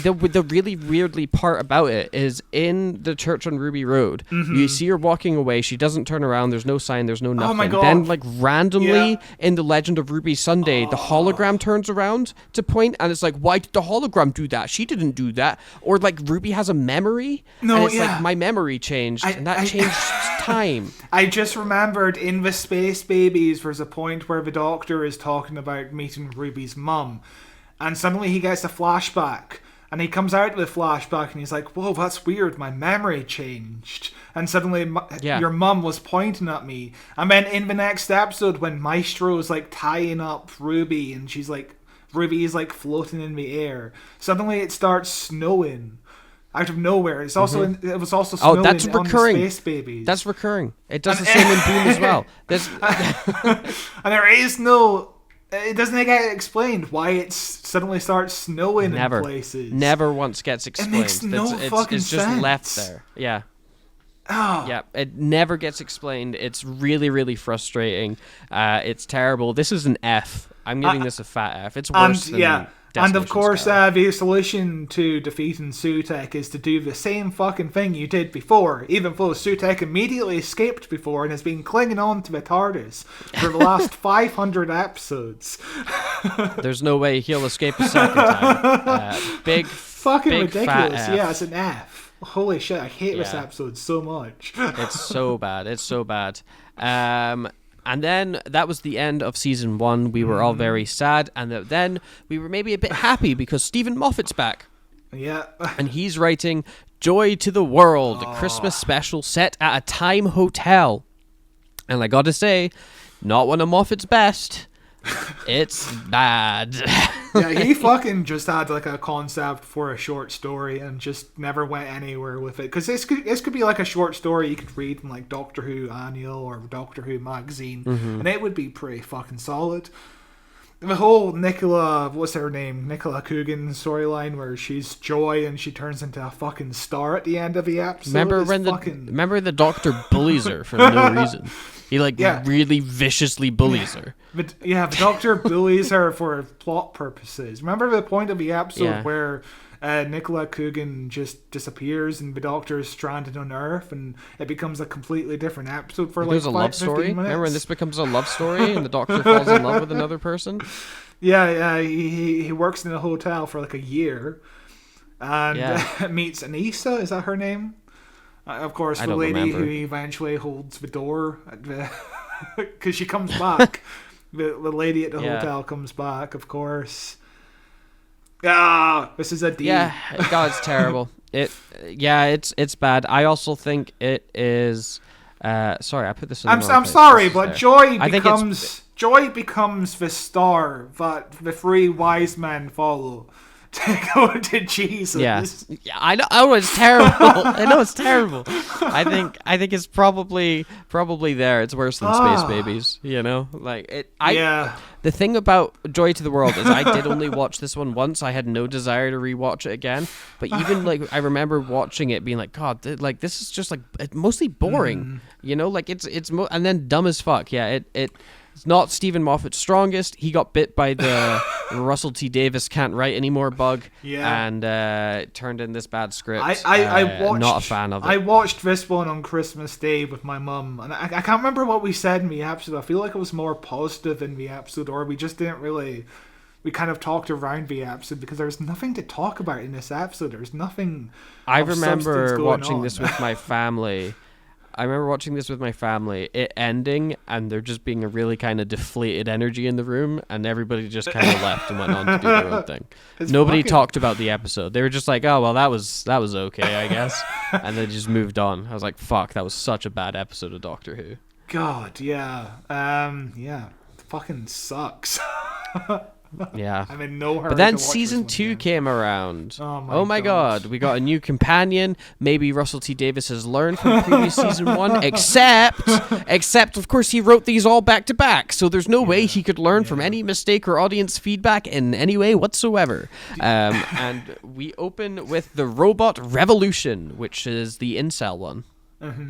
The really weirdly part about it is in the church on Ruby Road, you see her walking away. She doesn't turn around. There's no sign. There's no nothing. Oh my God. Then, like, randomly in the Legend of Ruby Sunday, the hologram turns around to point, and it's like, why did the hologram do that? She didn't do that. Or, like, Ruby has a memory, and it's like, my memory changed, and that changed time. I just remembered in the Space Babies, there's a point where the Doctor is talking about meeting Ruby's mum, and suddenly he gets a flashback. And he comes out of the flashback and he's like, whoa, that's weird, my memory changed. And suddenly your mum was pointing at me. And then in the next episode, when Maestro is like tying up Ruby and Ruby is like floating in the air, suddenly it starts snowing out of nowhere. It's also it was also snowing that's recurring. On the Space Babies. That's recurring. It does the same in Boom as well. And there is no... It doesn't get explained why it suddenly starts snowing in places. Never once gets explained. It makes no fucking sense. It's just left there. Yeah. Oh. Yeah, it never gets explained. It's really, really frustrating. It's terrible. This is an F. I'm giving this a fat F. It's worse than... And of course, the solution to defeating Sutek is to do the same fucking thing you did before, even though Sutek immediately escaped before and has been clinging on to the TARDIS for the last 500 episodes. There's no way he'll escape a second time. Fucking big ridiculous. Fat F. Yeah, it's an F. Holy shit, I hate this episode so much. It's so bad. It's so bad. And then that was the end of season 1. We were all very sad, and then we were maybe a bit happy because Stephen Moffat's back. Yeah. And he's writing Joy to the World, a Christmas special set at a time hotel. And I gotta say, not one of Moffat's best. It's bad. Yeah, he fucking just had like a concept for a short story and just never went anywhere with it. Because this could be like a short story you could read from like Doctor Who Annual or Doctor Who magazine, and it would be pretty fucking solid. The whole Nicola Coogan storyline where she's Joy and she turns into a fucking star at the end of the episode. Remember the Doctor bullies her for no reason. He really viciously bullies her. But the Doctor bullies her for plot purposes. Remember the point of the episode where Nicola Coogan just disappears and the Doctor is stranded on Earth and it becomes a completely different episode for There's a love story. Remember when this becomes a love story and the Doctor falls in love with another person? Yeah, he works in a hotel for like a year and meets Anissa, is that her name? Of course, the lady who eventually holds the door because she comes back. the lady at the hotel comes back, of course. This is a D. Yeah, God, it's terrible. It's bad. I also think it is. Sorry, I put this in. I'm sorry, but Joy becomes the star that the 3 wise men follow to go to Jesus. Yeah, I know. Oh, it's terrible. I know it's terrible. I think it's probably there. It's worse than Space Babies. You know, like it. The thing about Joy to the World is I did only watch this one once. I had no desire to rewatch it again. But even like I remember watching it, being like, God, like this is just like mostly boring. You know, like it's and then dumb as fuck. Yeah, it's not Stephen Moffat's strongest. He got bit by the Russell T Davies can't write anymore bug, and turned in this bad script. Not a fan of it. I watched this one on Christmas Day with my mum, and I can't remember what we said in the episode. I feel like it was more positive in the episode, or we just didn't really we kind of talked around the episode because there's nothing to talk about in this episode. There's nothing. I of substance remember going watching on. this with my family. It ending, and there just being a really kind of deflated energy in the room, and everybody just kind of left and went on to do their own thing. Nobody talked about the episode. They were just like, "Oh, well, that was okay, I guess," and they just moved on. I was like, "Fuck, that was such a bad episode of Doctor Who." God, yeah, it fucking sucks. Yeah. I'm in no hurry. But then to watch season this 2 one again. came around. Oh my god. We got a new companion. Maybe Russell T Davies has learned from previous season 1, except of course he wrote these all back to back, so there's no way he could learn from any mistake or audience feedback in any way whatsoever. And we open with the Robot Revolution, which is the incel one.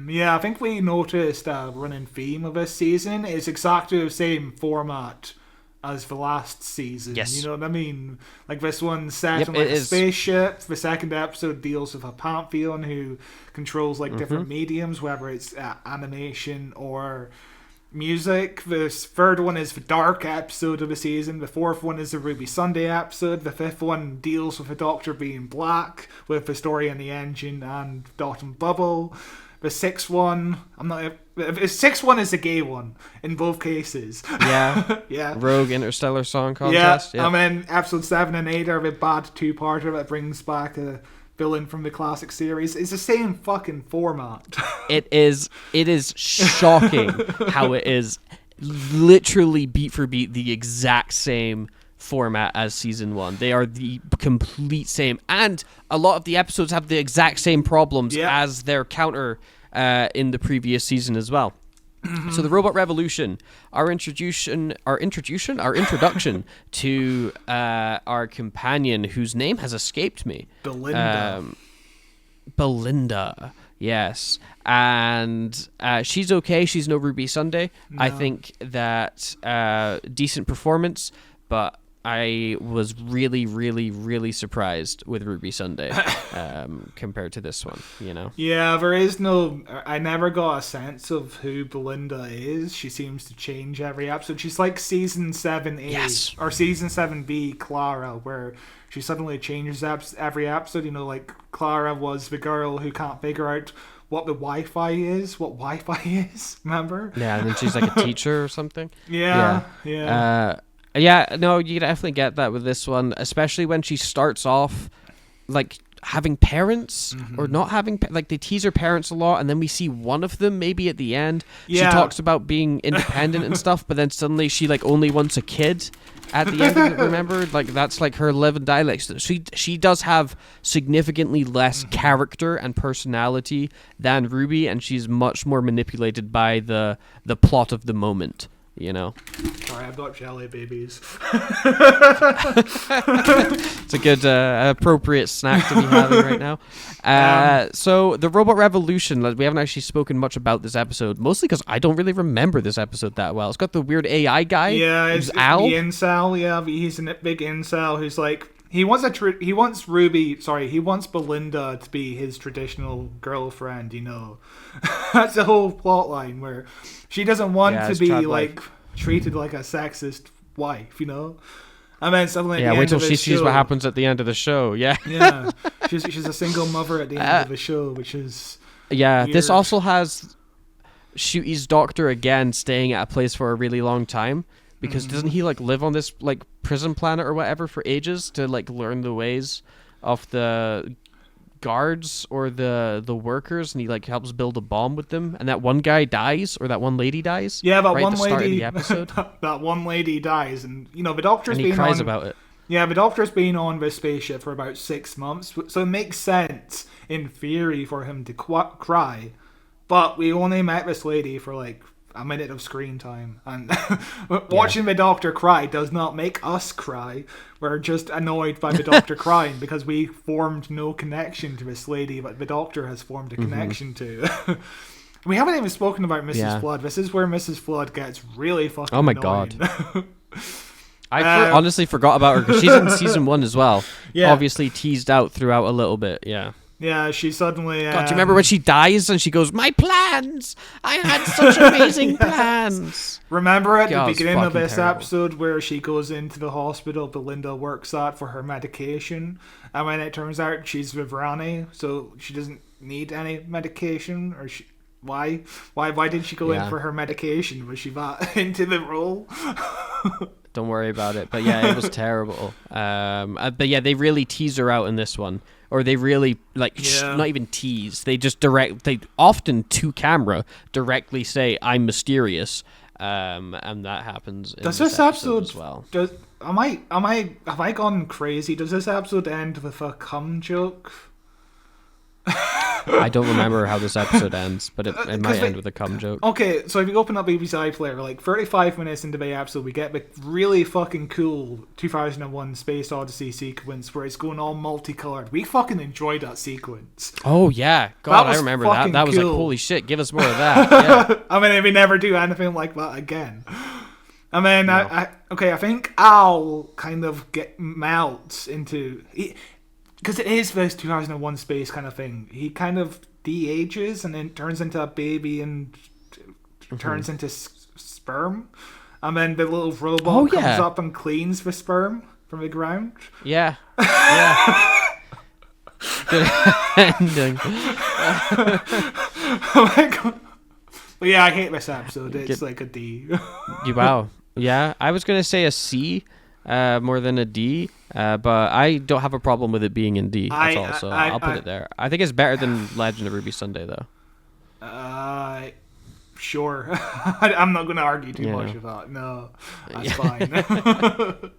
Yeah, I think we noticed a running theme of this season. It's exactly the same format as the last season. Yes. You know what I mean? Like this one's set on like a spaceship. The second episode deals with a pantheon who controls like different mediums, whether it's animation or music. The third one is the dark episode of the season. The fourth one is the Ruby Sunday episode. The fifth one deals with the Doctor being black, with the story in the engine and Dot and Bubble. The sixth one, the sixth one is a gay one in both cases. Yeah. Yeah. Rogue Interstellar Song Contest. Yeah. And then episode 7 and 8 are the bad two-parter that brings back a villain from the classic series. It's the same fucking format. It is shocking how it is literally beat for beat the exact same format as season 1. They are the complete same, and a lot of the episodes have the exact same problems as their counter in the previous season as well. So the Robot Revolution, our introduction to our companion, whose name has escaped me. Belinda. Yes. And she's okay. She's no Ruby Sunday. No. I think that decent performance, but I was really, really, really surprised with Ruby Sunday compared to this one, you know? Yeah, I never got a sense of who Belinda is. She seems to change every episode. She's like season 7A or season 7B Clara, where she suddenly changes every episode. You know, like Clara was the girl who can't figure out what Wi-Fi is, remember? Yeah, and then she's like a teacher or something. Yeah. Yeah, no, you definitely get that with this one, especially when she starts off like having parents or not having, like they tease her parents a lot, and then we see one of them maybe at the end. Yeah. She talks about being independent and stuff, but then suddenly she like only wants a kid at the end of it, remember? Like that's like her 11 dialects. She does have significantly less character and personality than Ruby, and she's much more manipulated by the plot of the moment. You know. Sorry, I've got jelly babies. It's a good, appropriate snack to be having right now. So the Robot Revolution. We haven't actually spoken much about this episode, mostly because I don't really remember this episode that well. It's got the weird AI guy. Yeah, it's Al. The incel. Yeah, he's a big incel who's like he wants Belinda to be his traditional girlfriend. You know, that's the whole plot line where she doesn't want to be like treated like a sexist wife, you know. And then suddenly, wait till she sees what happens at the end of the show. Yeah, she's a single mother at the end of the show, which is weird. This also has Shooty's Doctor again staying at a place for a really long time. Because doesn't he like live on this like prison planet or whatever for ages to like learn the ways of the guards or the workers, and he like helps build a bomb with them, and that one guy dies or that one lady dies. Yeah, that right one at the start lady. of the episode. That one lady dies, and you know the Doctor's and he been cries on, about it. Yeah, the Doctor's been on this spaceship for about 6 months, so it makes sense in theory for him to cry. But we only met this lady for like a minute of screen time, and watching the Doctor cry does not make us cry. We're just annoyed by the Doctor crying because we formed no connection to this lady, but the Doctor has formed a connection to. We haven't even spoken about Mrs. Flood. This is where Mrs. Flood gets really fucking annoying. God. I honestly forgot about her because she's in season 1 as well. Yeah. Obviously teased out throughout a little bit. Yeah. Yeah, she suddenly. God, do you remember when she dies and she goes, "My plans! I had such amazing plans." Remember at God, the it's beginning of fucking this terrible. episode where she goes into the hospital Belinda works at for her medication, and when it turns out she's with Rani, so she doesn't need any medication, or why did she go in Yeah. for her medication? Was she that into the role? Don't worry about it. But yeah, it was terrible. But yeah, they really tease her out in this one. Or they really, not even tease. They just they often to camera directly say, "I'm mysterious." And that happens in Does this this episode episode as well. have I gone crazy? Does this episode end with a cum joke? I don't remember how this episode ends, but it might end with a cum joke. Okay, so if you open up BBC iPlayer, like 35 minutes into the episode, we get the really fucking cool 2001 Space Odyssey sequence where it's going all multicolored. We fucking enjoyed that sequence. Oh yeah, God, I was remember that. That was fucking like, cool. holy shit, give us more of that. Yeah. I mean, we never do anything like that again. And then, No. I think Al kind of melts into... Because it is this 2001 space kind of thing. He kind of de-ages and then turns into a baby and turns into sperm. And then the little robot comes up and cleans the sperm from the ground. Yeah. Yeah. Good ending. Oh my god. But yeah, I hate this episode. It's like a D. Wow. Yeah, I was going to say a C more than a D, but I don't have a problem with it being in D at all, so I'll put it there. I think it's better than Legend of Ruby Sunday, though. Sure. I'm not going to argue too much about that. No, that's fine.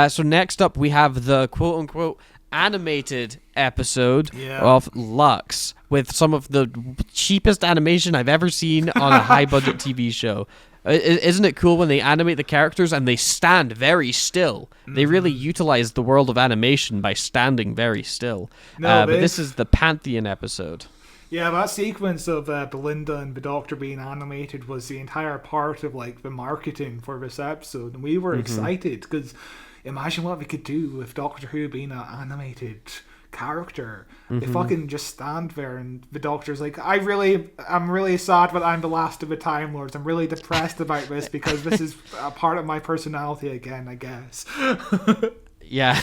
So next up, we have the quote-unquote animated episode of Lux, with some of the cheapest animation I've ever seen on a high-budget TV show. Isn't it cool when they animate the characters and they stand very still? They really utilize the world of animation by standing very still. But this is the Pantheon episode. Yeah, that sequence of Belinda and the Doctor being animated was the entire part of like the marketing for this episode, and we were excited because imagine what we could do with Doctor Who being an animated character. They fucking just stand there and the Doctor's like, I'm really sad that I'm the last of the Time Lords. I'm really depressed about this because this is a part of my personality again, I guess. Yeah.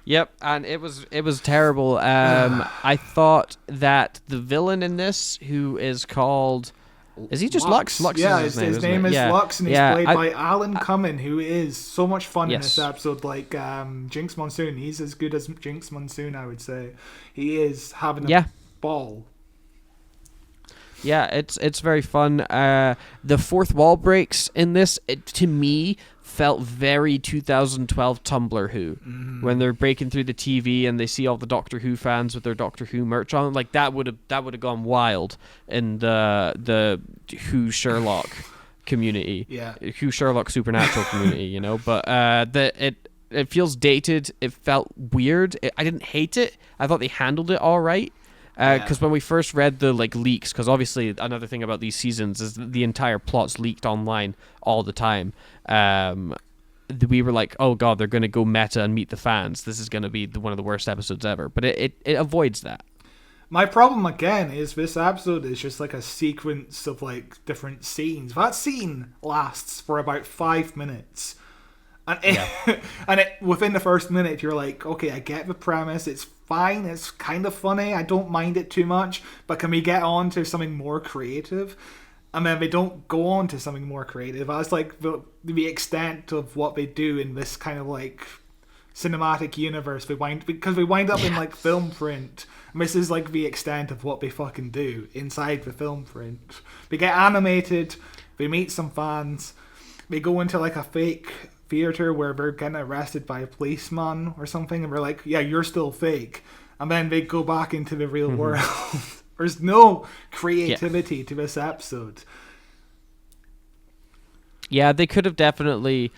Yep, and it was terrible. I thought that the villain in this, who is called... Is he just Lux? Lux yeah, is his name is Lux, and he's played by Alan Cumming, who is so much fun in this episode. Like Jinx Monsoon, he's as good as Jinx Monsoon, I would say. He is having a ball. Yeah, it's very fun. The fourth wall breaks in this, to me, felt very 2012 Tumblr Who, when they're breaking through the TV and they see all the Doctor Who fans with their Doctor Who merch on. Like that would have gone wild in the Who Sherlock community, Who Sherlock Supernatural community, you know. But it feels dated. It felt weird. I didn't hate it. I thought they handled it all right. Because when we first read the leaks, because obviously another thing about these seasons is the entire plot's leaked online all the time. We were like, oh god, they're going to go meta and meet the fans. This is going to be one of the worst episodes ever. But it avoids that. My problem again is this episode is just like a sequence of like different scenes. That scene lasts for about 5 minutes. And within the first minute, you're like, okay, I get the premise. It's fine. It's kind of funny. I don't mind it too much. But can we get on to something more creative? And then they don't go on to something more creative. That's like the extent of what they do in this kind of like cinematic universe. We wind up in like film print. And this is like the extent of what they fucking do inside the film print. They get animated. They meet some fans. They go into like a fake theater where they're getting arrested by a policeman or something, and we're like, yeah, you're still fake. And then they go back into the real world. There's no creativity to this episode. Yeah, they could have definitely...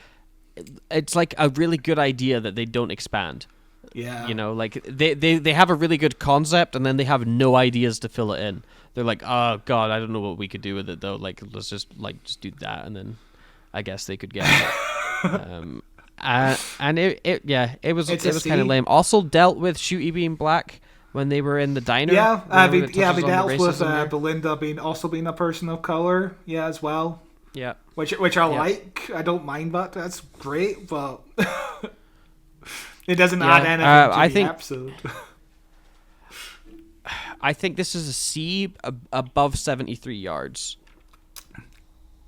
It's like a really good idea that they don't expand. Yeah. You know, like they have a really good concept and then they have no ideas to fill it in. They're like, oh god, I don't know what we could do with it though. Like let's just do that, and then I guess they could get it. And it was It's a kind of C. lame. Also dealt with Shooty being black when they were in the diner. We It touches on the dealt with racism there. Belinda being a person of color, as well. Yeah. Which I like. I don't mind that. That's great, but it doesn't add anything to I the think episode. I think this is a C above 73 yards.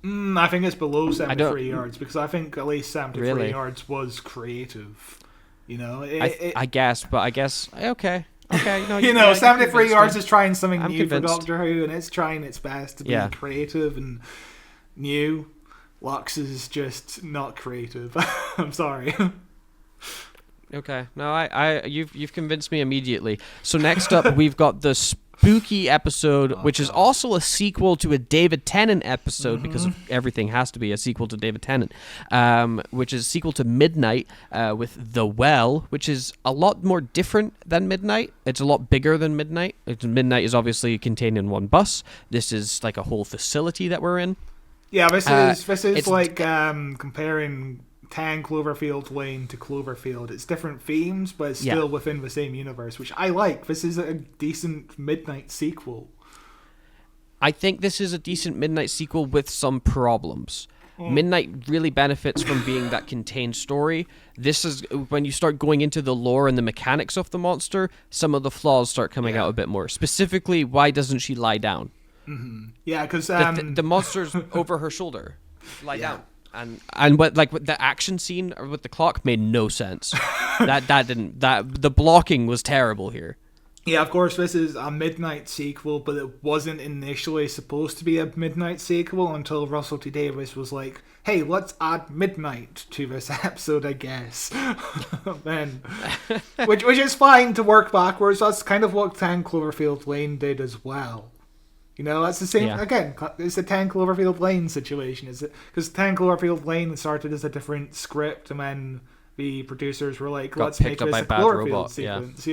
I think it's below 73 yards because I think at least 73 Really? yards was creative. I guess, but I guess okay. No, 73 yards is trying something I'm new convinced. for Doctor Who, and it's trying its best to be creative and new. Lux is just not creative. I'm sorry. Okay. No, you've convinced me immediately. So next up, we've got the spooky episode, which is also a sequel to a David Tennant episode because everything has to be a sequel to David Tennant, which is a sequel to Midnight with The Well, which is a lot more different than Midnight. It's a lot bigger than Midnight. Midnight is obviously contained in one bus. This is like a whole facility that we're in. Yeah, this is like comparing 10 Cloverfield Lane to Cloverfield. It's different themes, but it's still within the same universe, which I like. This is a decent Midnight sequel. I think this is a decent Midnight sequel with some problems. Midnight really benefits from being that contained story. This is when you start going into the lore and the mechanics of the monster, some of the flaws start coming out a bit more. Specifically, why doesn't she lie down? Yeah, because the monster's over her shoulder. Lie down. And what the action scene with the clock made no sense. The blocking was terrible here. Yeah, of course, this is a Midnight sequel, but it wasn't initially supposed to be a Midnight sequel until Russell T Davies was like, "Hey, let's add Midnight to this episode, I guess." Then, which is fine to work backwards. That's kind of what 10 Cloverfield Lane did as well. That's the same. Again, it's a 10 Cloverfield Lane situation, is it? Because 10 Cloverfield Lane started as a different script, and then the producers were like, "Let's make this a Cloverfield sequence."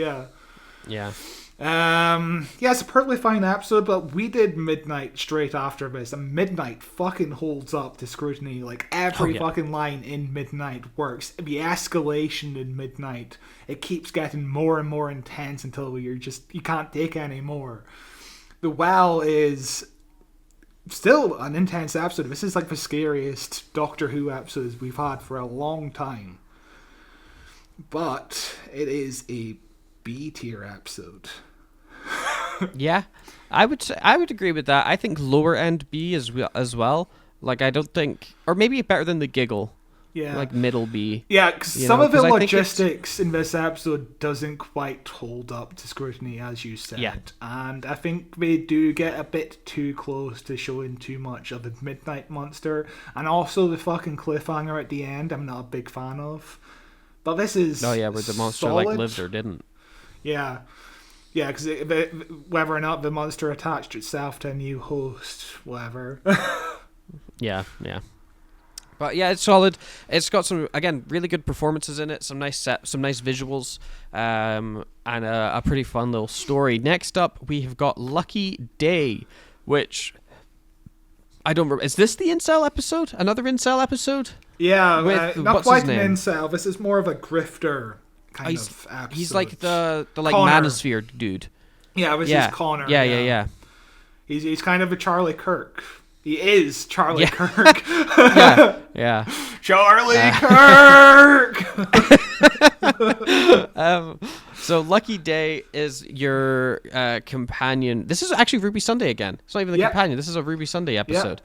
Yeah. It's a perfectly fine episode, but we did Midnight straight after this, and Midnight fucking holds up to scrutiny. Like, every fucking line in Midnight works. The escalation in Midnight, it keeps getting more and more intense until you can't take any more. The Well is still an intense episode. This is like the scariest Doctor Who episodes we've had for a long time. But it is a B tier episode. Yeah, I would agree with that. I think lower end B as well. Like, I don't think, or maybe better than the Giggle. Yeah. Like middle B. Yeah, because some of the logistics in this episode doesn't quite hold up to scrutiny, as you said. Yeah. And I think they do get a bit too close to showing too much of the Midnight Monster. And also the fucking cliffhanger at the end, I'm not a big fan of. But this is where the monster solid. lived or didn't. Yeah. Yeah, because whether or not the monster attached itself to a new host, whatever. Yeah. But yeah, it's solid. It's got some, again, really good performances in it. Some nice visuals, and a pretty fun little story. Next up, we have got Lucky Day, which I don't remember. Is this the incel episode? Another incel episode? Yeah, not quite an name? incel. This is more of a grifter kind of episode. He's like the Connor. manosphere dude. Yeah, this is Connor. Yeah. He's kind of a Charlie Kirk. He is Charlie Kirk. Yeah. Charlie Kirk! So Lucky Day is your companion. This is actually Ruby Sunday again. It's not even the companion. This is a Ruby Sunday episode.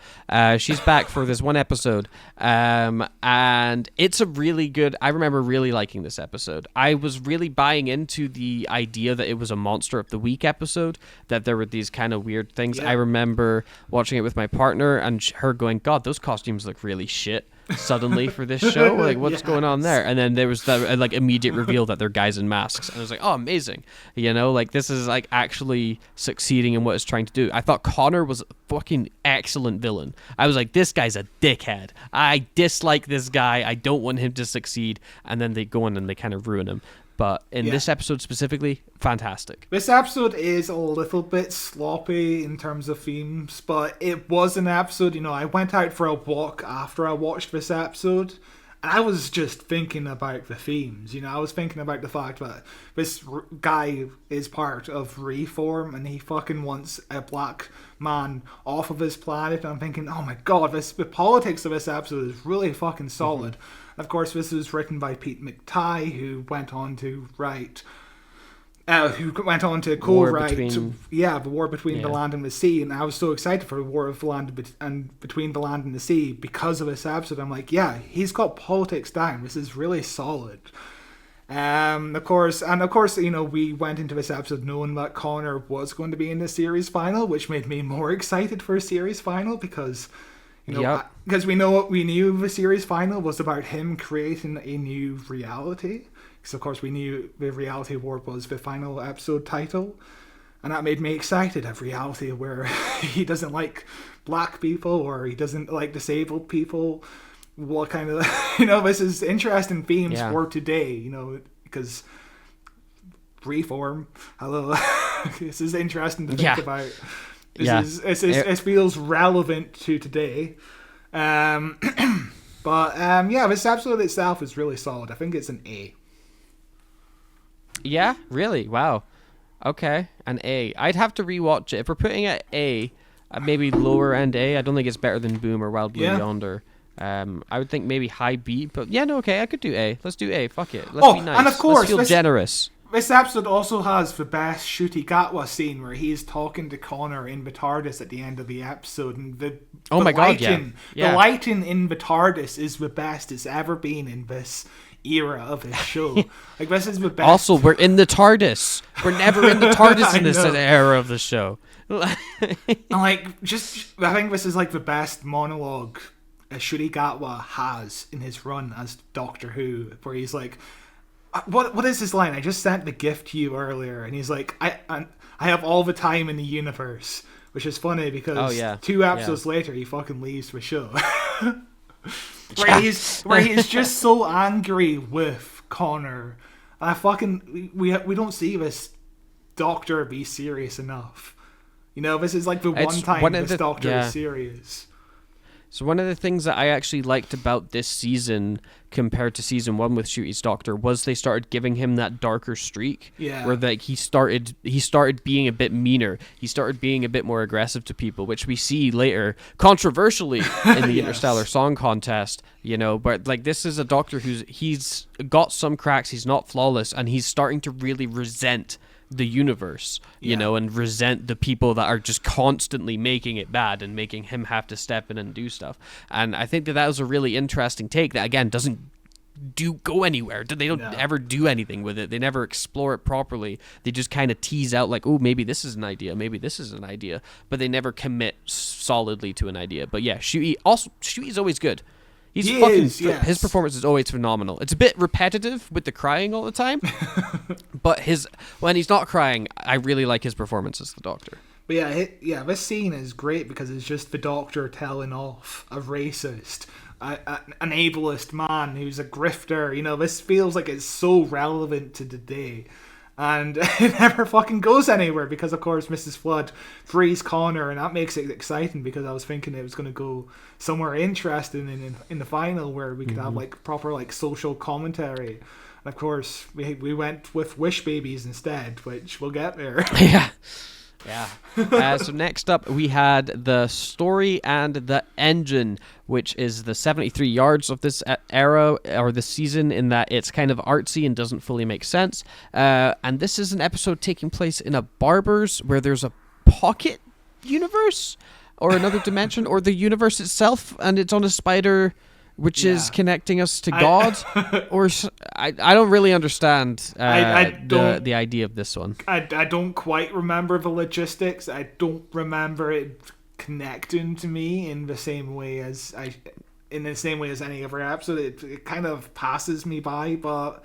She's back for this one episode. And it's a really good... I remember really liking this episode. I was really buying into the idea that it was a Monster of the Week episode, that there were these kind of weird things. Yeah. I remember watching it with my partner and her going, God, those costumes look really shit. Suddenly for this show, like what's going on there? And then there was that like immediate reveal that they're guys in masks, and I was like, oh, amazing, like this is like actually succeeding in what it's trying to do. I thought Connor was a fucking excellent villain. I was like, this guy's a dickhead. I dislike this guy. I don't want him to succeed. And then they go in and they kind of ruin him. But in this episode specifically, fantastic. This episode is a little bit sloppy in terms of themes, but it was an episode, I went out for a walk after I watched this episode, And I was just thinking about the themes, you know. I was thinking about the fact that this guy is part of Reform, and he fucking wants a black man off of his planet. And I'm thinking, oh my god, the politics of this episode is really fucking solid. And of course, this was written by Pete McTighe, who went on to write... who went on to co-write the War Between the Land and the Sea, and I was so excited for the War of the Land and Between the Land and the Sea because of this episode. I'm like, yeah, he's got politics down. This is really solid. Of course, you know, we went into this episode knowing that Connor was going to be in the series final, which made me more excited for a series final because, you know, because we knew the series final was about him creating a new reality. Because of course we knew the Reality Warp was the final episode title, and that made me excited. A reality where he doesn't like black people or he doesn't like disabled people. What kind of, you know, this is interesting themes for today, you know, because Reform, hello, this is interesting to think about. It feels relevant to today. This episode itself is really solid. I think it's an A. Yeah, really? Wow. Okay, an A. I'd have to rewatch it. If we're putting it A, maybe lower end A. I don't think it's better than Boom or Wild Blue Yonder. I would think maybe high B, but okay, I could do A. Let's do A. Fuck it. Let's be nice. And of course, let's feel generous. This episode also has the best Ncuti Gatwa scene where he's talking to Connor in the TARDIS at the end of the episode, and the lighting in the TARDIS is the best it's ever been in this era of his show. Like, this is the best. Also, we're in the TARDIS. We're never in the TARDIS in this era of the show. And I think this is like the best monologue Ncuti Gatwa has in his run as Doctor Who, where he's like, what is his line? I just sent the gift to you earlier, and he's like, I have all the time in the universe, which is funny because 2 episodes later he fucking leaves the show. where he's just so angry with Connor. We don't see this Doctor be serious enough. You know, this is like the one time this Doctor is serious. So one of the things that I actually liked about this season compared to season 1 with Ncuti's Doctor was they started giving him that darker streak. Yeah. Where like he started being a bit meaner. He started being a bit more aggressive to people, which we see later controversially in the Interstellar Song Contest, you know, but like this is a Doctor he's got some cracks, he's not flawless, and he's starting to really resent the universe, you know, and resent the people that are just constantly making it bad and making him have to step in and do stuff. And I think that was a really interesting take that, again, doesn't go anywhere. They don't ever do anything with it. They never explore it properly. They just kind of tease out like, oh, maybe this is an idea, maybe this is an idea, but they never commit solidly to an idea. But yeah, Ncuti's always good. His performance is always phenomenal. It's a bit repetitive with the crying all the time, but when he's not crying, I really like his performance as the Doctor. But this scene is great because it's just the Doctor telling off a racist, an ableist man who's a grifter. You know, this feels like it's so relevant to today. And it never fucking goes anywhere because, of course, Mrs. Flood frees Connor, and that makes it exciting because I was thinking it was going to go somewhere interesting in the final where we could have like proper like social commentary. And of course, we went with Wish Babies instead, which we'll get there. So next up, we had the story and the engine, which is the 73 yards of this era or this season, in that it's kind of artsy and doesn't fully make sense. And this is an episode taking place in a barber's where there's a pocket universe or another dimension or the universe itself, and it's on a spider which is connecting us to God. I don't really understand the idea of this one. I don't quite remember the logistics. I don't remember it connecting to me in the same way as any other episode. It kind of passes me by, but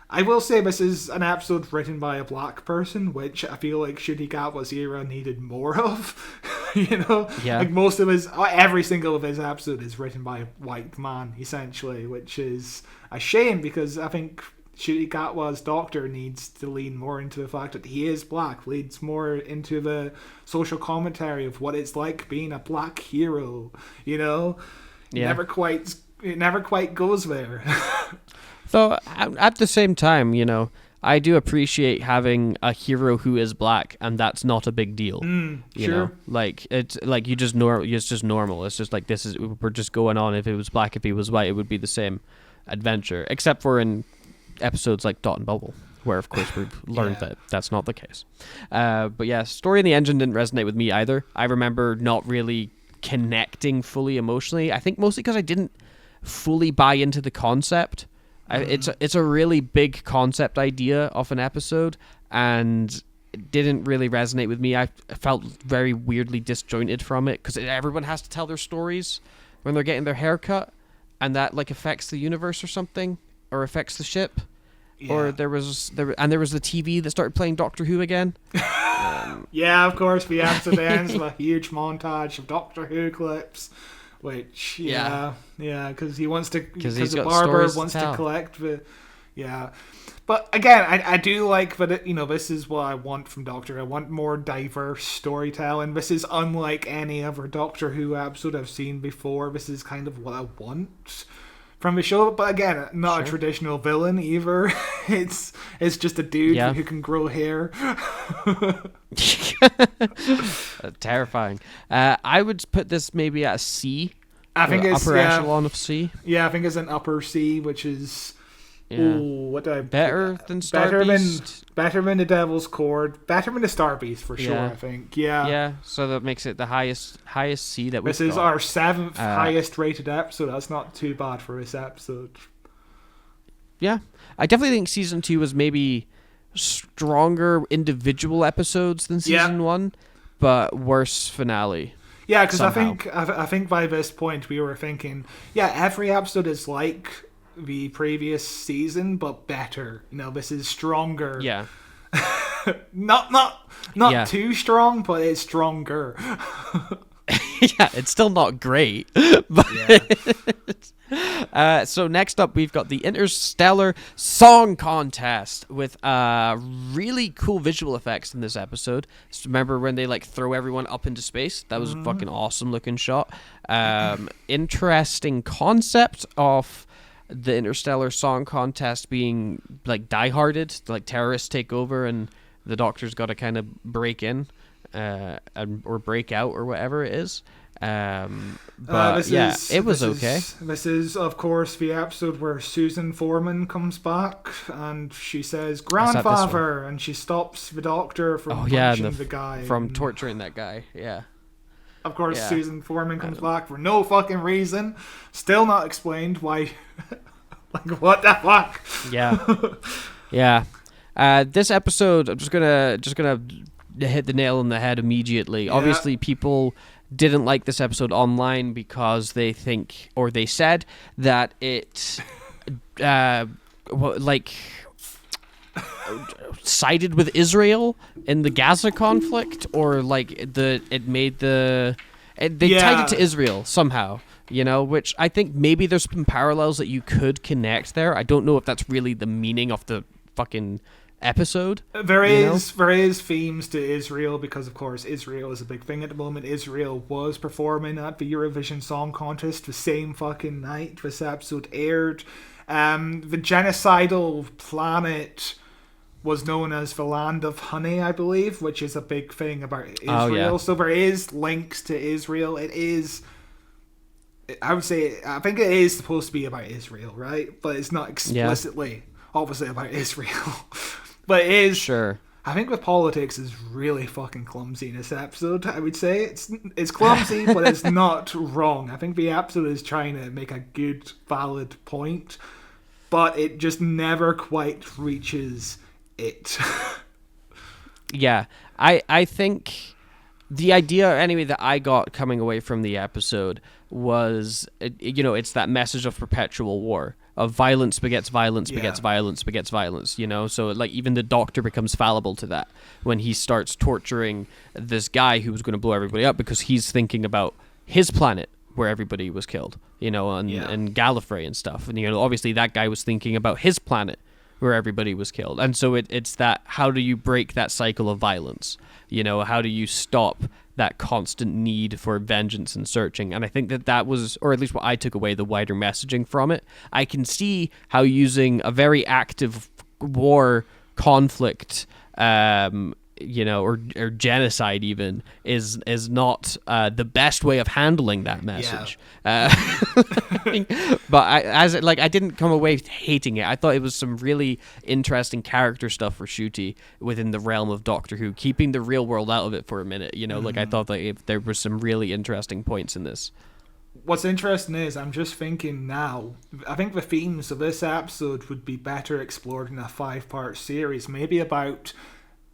I will say this is an episode written by a black person, which I feel like Ncuti Gatwa's era needed more of. You know, like every single of his episode is written by a white man, essentially, which is a shame because I think Ncuti Gatwa's Doctor needs to lean more into the fact that he is black, leads more into the social commentary of what it's like being a black hero, you know? Never quite quite goes there. Though at the same time, I do appreciate having a hero who is black, and that's not a big deal. You know, like it's like it's just normal. It's just like we're just going on. If it was black, if he was white, it would be the same adventure, except for in episodes like Dot and Bubble, where of course we've learned that that's not the case. But yeah, Story in the Engine didn't resonate with me either. I remember not really connecting fully emotionally. I think mostly because I didn't fully buy into the concept. It's a really big concept idea of an episode, and it didn't really resonate with me. I felt very weirdly disjointed from it because everyone has to tell their stories when they're getting their hair cut, and that like affects the universe or something, or affects the ship. Yeah. Or there was the TV that started playing Doctor Who again. Yeah, of course, the episode ends with a huge montage of Doctor Who clips. Which because the barber wants to collect the but again I do like that this is what I want from Doctor. I want more diverse storytelling. This is unlike any other Doctor Who episode I've seen before. This is kind of what I want from the show, but again, not a traditional villain either. It's just a dude who can grow hair. Terrifying. I would put this maybe at a C. I think it's upper echelon of C. Yeah, I think it's an upper C, which is better than Star Beast? Better than the Devil's Cord, better than the Star Beast for sure. I think. Yeah. So that makes it the highest C that we've got. This is our 7th highest rated episode. That's not too bad for this episode. Yeah, I definitely think season 2 was maybe stronger individual episodes than season 1, but worse finale. Yeah, because I think by this point we were thinking, every episode is like the previous season, but better. This is stronger. Yeah. not too strong, but it's stronger. Yeah, it's still not great. But so next up, we've got the Interstellar Song Contest with really cool visual effects in this episode. Just remember when they throw everyone up into space? That was a fucking awesome looking shot. Interesting concept of the Interstellar Song Contest being die-hearted, terrorists take over and the Doctor's got to kind of break in or break out or whatever it is. But it was okay. This is, of course, the episode where Susan Foreman comes back and she says, "Grandfather," and she stops the Doctor from punching the guy. From torturing that guy, yeah. Of course, Susan Foreman comes back for no fucking reason. Still not explained why. What the fuck? Yeah. This episode, I'm just gonna hit the nail on the head immediately. Obviously, people didn't like this episode online because they said that it sided with Israel in the Gaza conflict, or they tied it to Israel somehow, which I think maybe there's some parallels that you could connect there. I don't know if that's really the meaning of the fucking episode. There is themes to Israel because, of course, Israel is a big thing at the moment. Israel was performing at the Eurovision Song Contest the same fucking night this episode aired. The genocidal planet was known as the Land of Honey, I believe, which is a big thing about Israel. Oh, yeah. So there is links to Israel. It is, I think it is supposed to be about Israel, right? But it's not explicitly, obviously, about Israel. But it is. Sure. I think with politics is really fucking clumsy in this episode. I would say it's clumsy, but it's not wrong. I think the episode is trying to make a good, valid point, but it just never quite reaches it. Yeah, I think the idea anyway that I got coming away from the episode was, it's that message of perpetual war, of violence begets violence begets violence begets violence, so even the Doctor becomes fallible to that when he starts torturing this guy who was going to blow everybody up because he's thinking about his planet where everybody was killed, and Gallifrey and stuff, and obviously that guy was thinking about his planet where everybody was killed. And so it's that, how do you break that cycle of violence? How do you stop that constant need for vengeance and searching. And I think that was, or at least what I took away, the wider messaging from it. I can see how using a very active war conflict, or genocide even is not the best way of handling that message. But I didn't come away hating it. I thought it was some really interesting character stuff for Ncuti within the realm of Doctor Who, keeping the real world out of it for a minute. I thought that there was some really interesting points in this. What's interesting is, I'm just thinking now, I think the themes of this episode would be better explored in a 5-part series, maybe about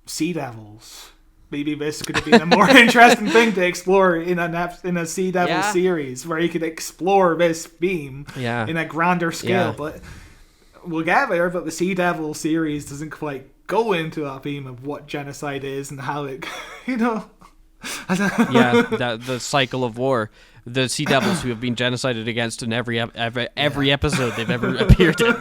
sea devils. Maybe this could have been a more interesting thing to explore in a Sea Devil series, where you could explore this theme in a grander scale. Yeah. But we'll get there, but the Sea Devil series doesn't quite go into a theme of what genocide is and how it, the cycle of war. The Sea Devils who have been genocided against in every episode they've ever appeared in.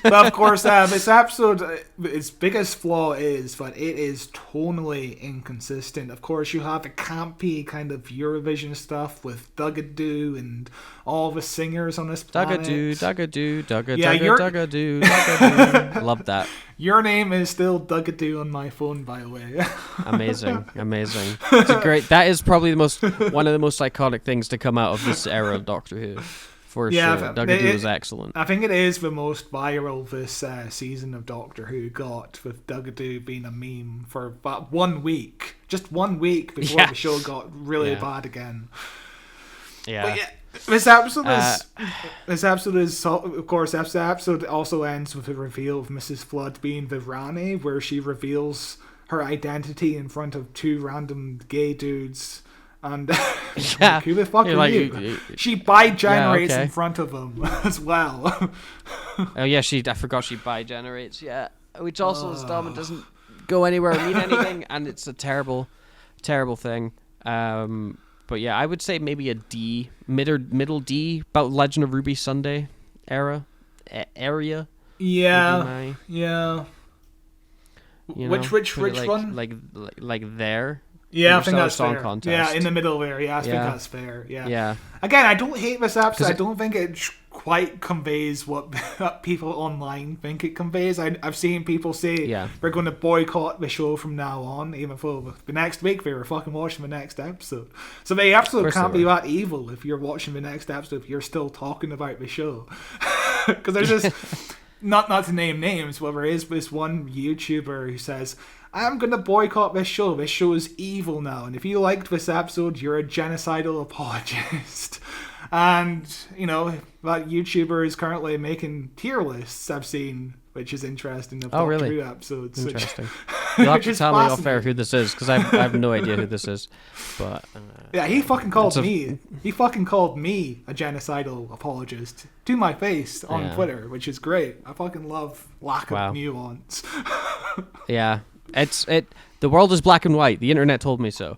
But of course, this episode, its biggest flaw is that it is tonally inconsistent. Of course, you have the campy kind of Eurovision stuff with Dugadoo and all the singers on this planet. Dugadoo. Dugadoo. Love that. Your name is still Dugadoo on my phone, by the way. Amazing. It's that is probably one of the most iconic things to come out of this era of Doctor Who. For sure. Dugadoo was excellent. I think it is the most viral this season of Doctor Who got, with Dugadoo being a meme for about 1 week. Just 1 week before the show got really bad again. Yeah. But this episode is of course, this episode also ends with a reveal of Mrs. Flood being the Rani, where she reveals her identity in front of 2 random gay dudes. And who the fuck are you? She bi-generates in front of them as well. Oh yeah, I forgot she bi-generates. Yeah, which also is dumb. It doesn't go anywhere or mean anything, and it's a terrible, terrible thing. But yeah, I would say maybe a D, middle D, about Legend of Ruby Sunday area. Yeah. Which one? Like there. Yeah, I think that's song fair. Contest. Yeah, in the middle there. Yeah, I think that's fair. Yeah. Again, I don't hate this episode. I don't think it quite conveys what people online think it conveys. I've seen people say we're going to boycott the show from now on, even though the next week they were fucking watching the next episode. So the episode can't be that evil if you're watching the next episode if you're still talking about the show. Because there's this, not to name names, but there is this one YouTuber who says, I'm going to boycott this show. This show is evil now. And if you liked this episode, you're a genocidal apologist. And, that YouTuber is currently making tier lists, I've seen, which is interesting. Of really? 2 episodes. Interesting. You'll have to tell me off air who this is, because I have no idea who this is. But he fucking called me. He fucking called me a genocidal apologist to my face on Twitter, which is great. I fucking love lack of nuance. Yeah. The world is black and white. The internet told me so.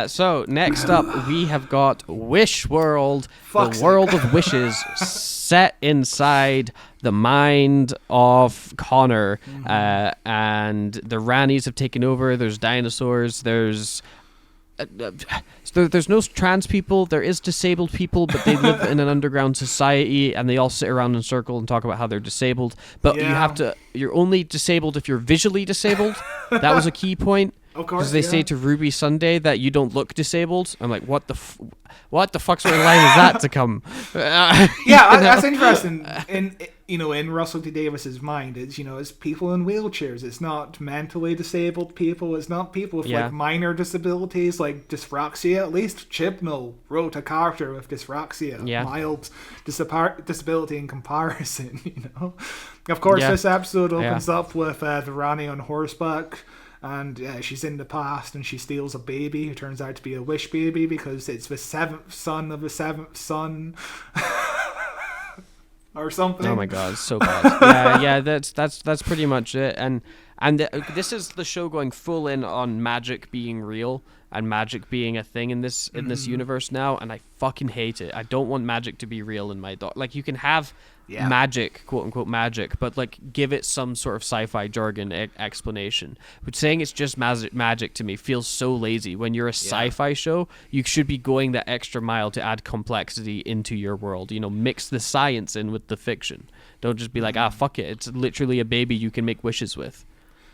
So next up, we have got Wish World, the world of wishes, set inside the mind of Connor. And the Ranis have taken over. There's dinosaurs. There's no trans people. There is disabled people, but they live in an underground society, and they all sit around in a circle and talk about how they're disabled. But you're only disabled if you're visually disabled. That was a key point. Of course, because they say to Ruby Sunday that you don't look disabled. I'm like, what the fuck sort of line is that to come? That's interesting. In Russell T Davis's mind, it's people in wheelchairs. It's not mentally disabled people. It's not people with like minor disabilities like dyspraxia. At least Chibnall wrote a character with dyspraxia, mild disability in comparison. Of course, this episode opens up with the Rani on horseback. And she's in the past, and she steals a baby who turns out to be a wish baby because it's the 7th son of the 7th son, or something. Oh my god, it's so bad. That's pretty much it. And this is the show going full in on magic being real and magic being a thing in this universe now, and I fucking hate it. I don't want magic to be real in my like you can have magic, quote unquote magic, but like give it some sort of sci-fi jargon explanation. But saying it's just magic to me feels so lazy. When you're a sci-fi show, you should be going that extra mile to add complexity into your world. Mix the science in with the fiction. Don't just be like, fuck it, it's literally a baby you can make wishes with.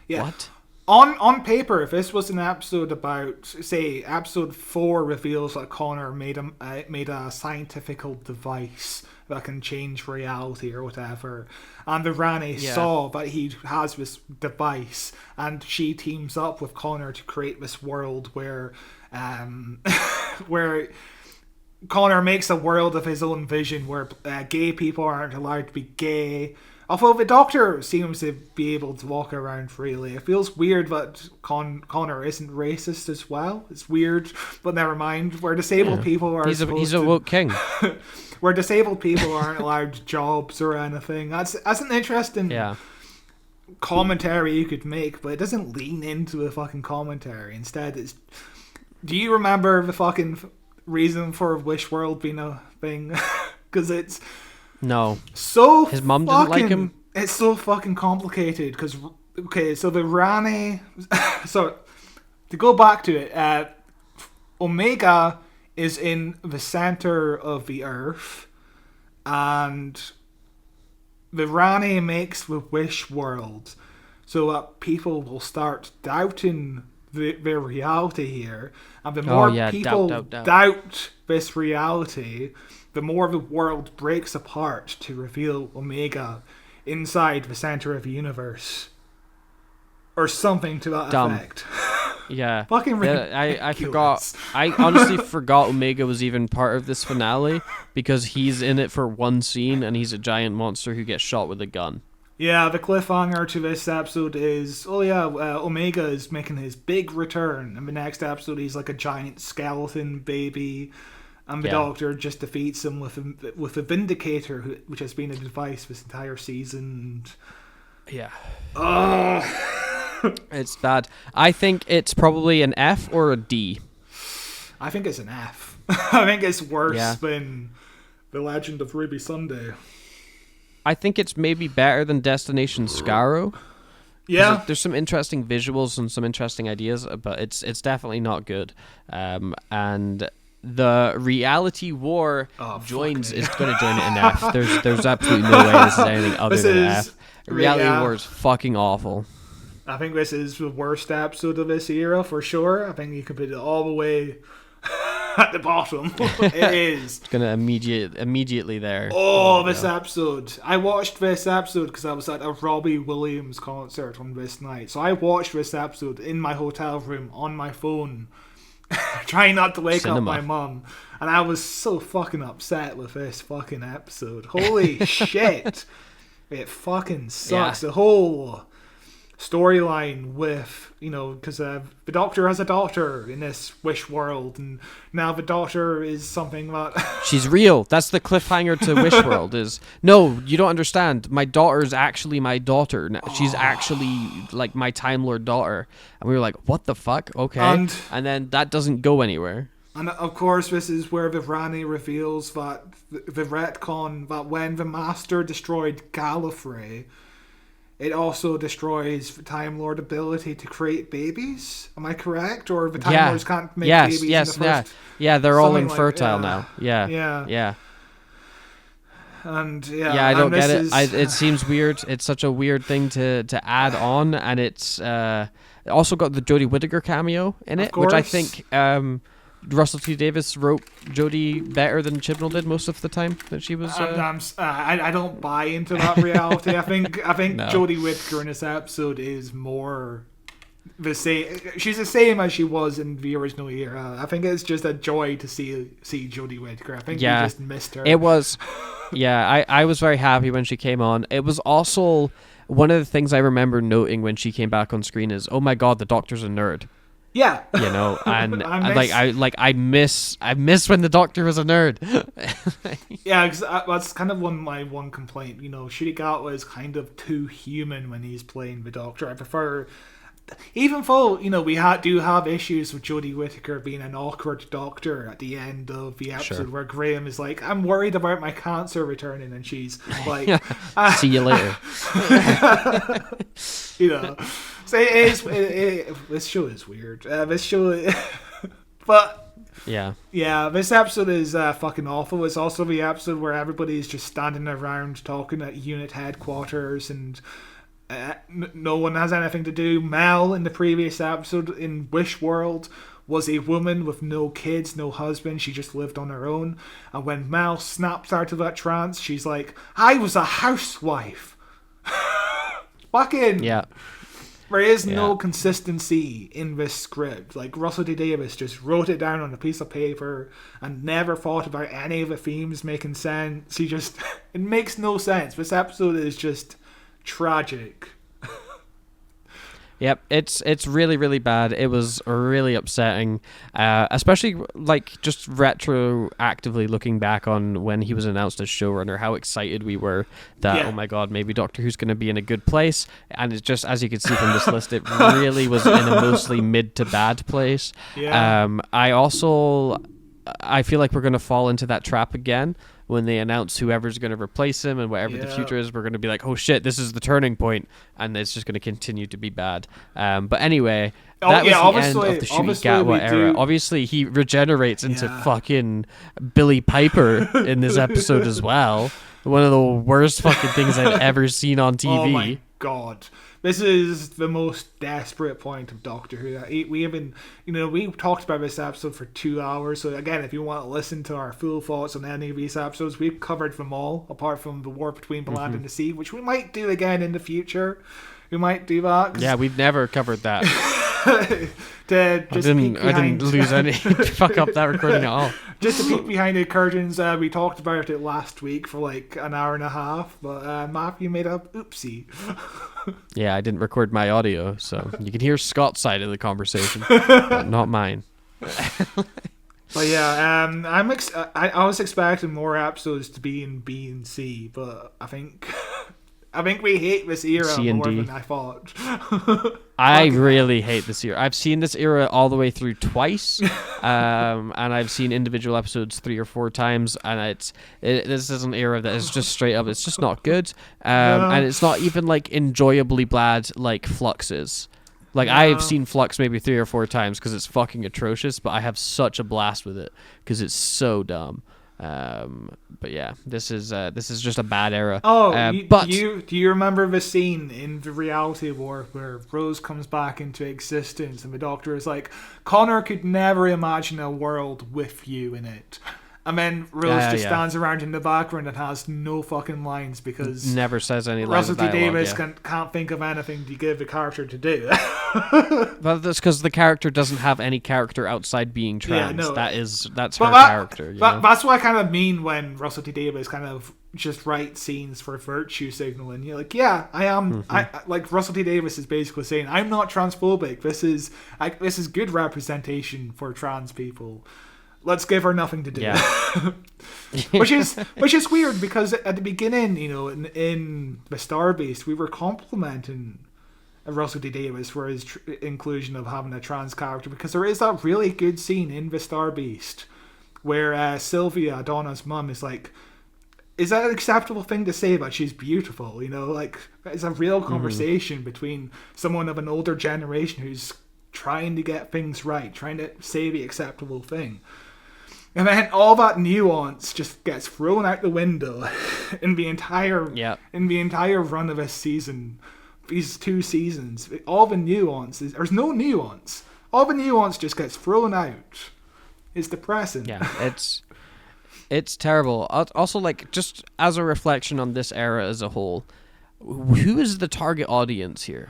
What? On paper, if this was an episode about, say, episode 4 reveals that Connor made a scientific device that can change reality or whatever, and the Rani saw that he has this device, and she teams up with Connor to create this world where where Connor makes a world of his own vision where gay people aren't allowed to be gay. Although the Doctor seems to be able to walk around freely, it feels weird that Connor isn't racist as well. It's weird, but never mind. Where disabled people are he's a woke king. Where disabled people aren't allowed jobs or anything. That's an interesting commentary you could make, but it doesn't lean into a fucking commentary. Instead, it's... Do you remember the fucking reason for Wish World being a thing? Because it's... No. So his mum didn't like him? It's so fucking complicated, because... Okay, so the Rani... So, to go back to it, Omega is in the center of the Earth, and the Rani makes the Wish World so that people will start doubting their reality here, and the more people doubt this reality, the more the world breaks apart to reveal Omega inside the center of the universe. Or something to that effect. Yeah. Fucking ridiculous. I forgot. I honestly forgot Omega was even part of this finale, because he's in it for one scene and he's a giant monster who gets shot with a gun. Yeah, the cliffhanger to this episode is, Omega is making his big return. In the next episode, he's like a giant skeleton baby, and the Doctor just defeats him with a Vindicator, which has been a device this entire season. Yeah. It's bad. I think it's probably an F or a D. I think it's an F. I think it's worse than The Legend of Ruby Sunday. I think it's maybe better than Destination Scarrow. Yeah. There's some interesting visuals and some interesting ideas, but it's definitely not good. And the Reality War is going to join it in F. There's absolutely no way this is anything other than F. Reality War is fucking awful. I think this is the worst episode of this era for sure. I think you can put it all the way at the bottom. It is. It's gonna immediately there. This episode. I watched this episode because I was at a Robbie Williams concert on this night. So I watched this episode in my hotel room on my phone, trying not to wake up my mum. And I was so fucking upset with this fucking episode. Holy shit. It fucking sucks. The whole storyline with, because the Doctor has a daughter in this Wish World, and now the daughter is something that... She's real. That's the cliffhanger to Wish World is, no, you don't understand. My daughter is actually my daughter. She's actually like my Time Lord daughter. And we were like, what the fuck? Okay. And then that doesn't go anywhere. And of course, this is where the Rani reveals that the retcon that when the Master destroyed Gallifrey, it also destroys the Time Lord ability to create babies. Am I correct? Or the Time Lords can't make babies in the first... Yeah, they're all infertile now. Yeah. And I don't get it. It seems weird. It's such a weird thing to add on, and it's also got the Jodie Whittaker cameo in it, which I think Russell T Davies wrote Jodie better than Chibnall did most of the time that she was. I don't buy into that reality. I think no. Jodie Whittaker in this episode is more the same. She's the same as she was in the original era. I think it's just a joy to see Jodie Whittaker. I think we just missed her. It was. Yeah, I was very happy when she came on. It was also one of the things I remember noting when she came back on screen is, oh my god, the Doctor's a nerd. Yeah, and I miss when the Doctor was a nerd. Yeah, because that's kind of my one complaint. Shirigawa is kind of too human when he's playing the Doctor. I prefer even though, you know, we do have issues with Jodie Whittaker being an awkward doctor at the end of the episode where Graham is like, I'm worried about my cancer returning, and she's like, see you later. You know, so this show is weird. But yeah, this episode is fucking awful. It's also the episode where everybody's just standing around talking at unit headquarters, and no one has anything to do. Mel, in the previous episode in Wish World, was a woman with no kids, no husband. She just lived on her own. And when Mel snaps out of that trance, she's like, I was a housewife. Fucking... Yeah. There is no consistency in this script. Like, Russell T Davies just wrote it down on a piece of paper and never thought about any of the themes making sense. It makes no sense. This episode is just tragic. Yep, it's really, really bad. It was really upsetting, especially like just retroactively looking back on when he was announced as showrunner, how excited we were that, oh my god, maybe Doctor Who's going to be in a good place. And it's just, as you can see from this list, it really was in a mostly mid to bad place. Yeah. I feel like we're going to fall into that trap again. When they announce whoever's going to replace him and whatever the future is, we're going to be like, oh shit, this is the turning point, and it's just going to continue to be bad. But anyway, that was the end of the Shooty Gatwa era. Obviously, he regenerates into fucking Billy Piper in this episode as well. One of the worst fucking things I've ever seen on TV. Oh my god. This is the most desperate point of Doctor Who. We talked about this episode for 2 hours. So again, if you want to listen to our full thoughts on any of these episodes, we've covered them all, apart from the War Between the Land and the Sea, which we might do again in the future. We might do that. Yeah, we've never covered that. I didn't lose any fuck up that recording at all. Just to peek behind the curtains, we talked about it last week for like an hour and a half, but Matthew made a oopsie. Yeah, I didn't record my audio, so you can hear Scott's side of the conversation, but not mine. But yeah, I was expecting more episodes to be in B and C, but I think we hate this era more than I thought. I really hate this era. I've seen this era all the way through twice, and I've seen individual episodes 3 or 4 times, and this is an era that is just straight up, it's just not good, and it's not even like enjoyably bad like Flux is. Like, I've seen Flux maybe 3 or 4 times because it's fucking atrocious, but I have such a blast with it because it's so dumb. But yeah, this is just a bad era. Do you remember the scene in the Reality War where Rose comes back into existence and the Doctor is like, Connor could never imagine a world with you in it, and then Rose stands around in the background and has no fucking lines because never says any lines. Russell T Davies can't think of anything to give the character to do. But that's because the character doesn't have any character outside being trans. That's her character. That's what I kind of mean when Russell T Davies kind of just writes scenes for virtue signaling. You're like, yeah, I am. Like Russell T Davies is basically saying, I'm not transphobic. This is good representation for trans people. Let's give her nothing to do. Yeah. which is weird because at the beginning, you know, in the Starbase, we were complimenting Russell T Davies for his inclusion of having a trans character, because there is that really good scene in the Starbase where Sylvia, Donna's mum, is like, is that an acceptable thing to say that she's beautiful? You know, like, it's a real conversation between someone of an older generation who's trying to get things right, trying to say the acceptable thing. And then all that nuance just gets thrown out the window in the entire run of this season, these 2 seasons. All the nuance there's no nuance. All the nuance just gets thrown out. It's depressing. Yeah, it's terrible. Also, like, just as a reflection on this era as a whole, who is the target audience here?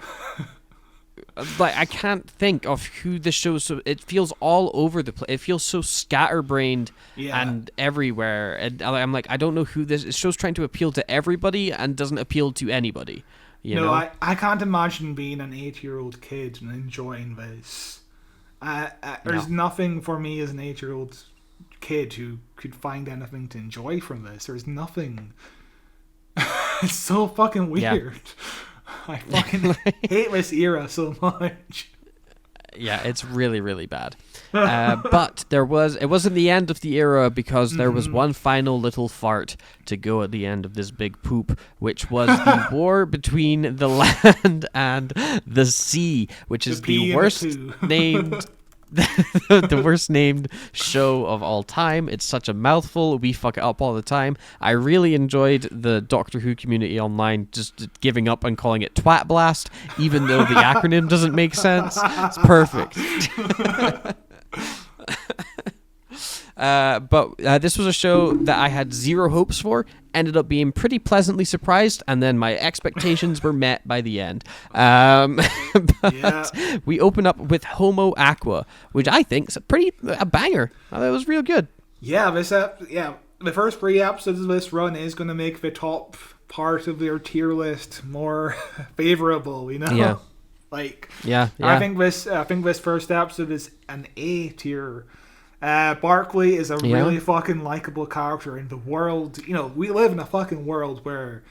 Like, I can't think of who the show. So it feels all over the place. It feels so scatterbrained and everywhere. And I'm like, I don't know who this show's trying to appeal to everybody and doesn't appeal to anybody. You know? I can't imagine being an 8-year-old kid and enjoying this. There's nothing for me as an 8-year-old kid who could find anything to enjoy from this. There's nothing. It's so fucking weird. I fucking hate this era so much. Yeah, it's really, really bad. But it wasn't the end of the era, because there was one final little fart to go at the end of this big poop, which was the war between the land and the sea, which is the worst named the worst named show of all time. It's such a mouthful. We fuck it up all the time. I really enjoyed the Doctor Who community online just giving up and calling it Twat Blast, even though the acronym doesn't make sense. It's perfect. But this was a show that I had zero hopes for, ended up being pretty pleasantly surprised, and then my expectations were met by the end. But we open up with Homo Aqua, which I think is a banger. I thought it was real good. Yeah, the first 3 episodes of this run is going to make the top part of their tier list more favorable, you know? Yeah. Yeah. I think this first episode is an A tier. Barkley is a really fucking likable character in the world. You know, we live in a fucking world where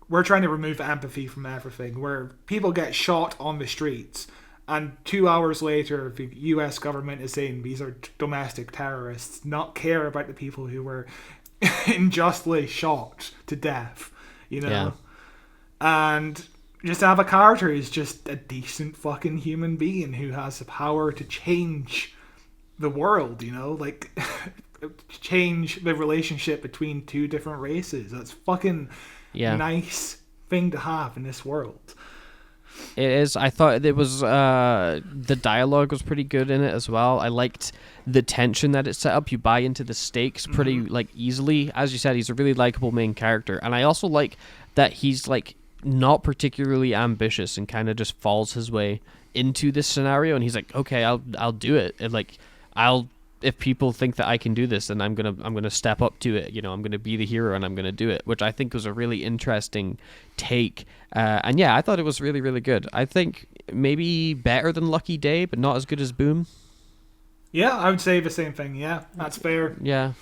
we're trying to remove empathy from everything, where people get shot on the streets, and 2 hours later the US government is saying these are domestic terrorists, not care about the people who were unjustly shot to death, you know? And just have a character who's just a decent fucking human being who has the power to change the world, you know, like change the relationship between 2 different races. That's fucking nice thing to have in this world. It is. I thought it was the dialogue was pretty good in it as well. I liked the tension that it set up. You buy into the stakes pretty like easily. As you said, he's a really likable main character, and I also like that he's like not particularly ambitious and kind of just falls his way into this scenario. And he's like, okay, I'll do it. And like, if people think that I can do this, then I'm gonna step up to it. You know, I'm gonna be the hero and I'm gonna do it, which I think was a really interesting take. And yeah, I thought it was really, really good. I think maybe better than Lucky Day, but not as good as Boom. Yeah, I would say the same thing. Yeah, that's fair. Yeah,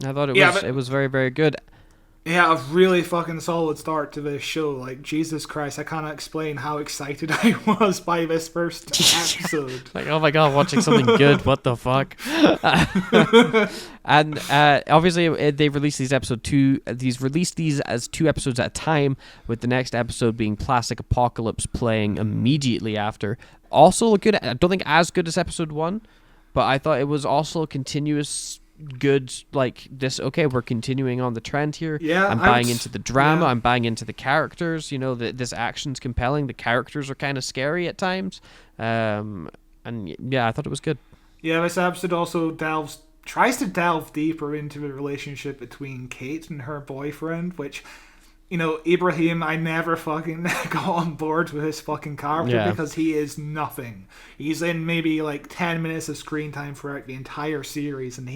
I thought it was very, very good. Yeah, a really fucking solid start to this show. Like, Jesus Christ, I can't explain how excited I was by this first episode. Like, oh my god, watching something good, what the fuck? And obviously they released these as 2 episodes at a time, with the next episode being Plastic Apocalypse playing immediately after. Also good, I don't think as good as episode 1, but I thought it was also continuous good, like this. Okay, we're continuing on the trend here. I'm buying into the drama. I'm buying into the characters. You know, this action's compelling. The characters are kind of scary at times. And yeah, I thought it was good. Yeah, this episode also tries to delve deeper into the relationship between Kate and her boyfriend, which, you know, Ibrahim, I never fucking got on board with his fucking character because he is nothing. He's in maybe like 10 minutes of screen time throughout the entire series, and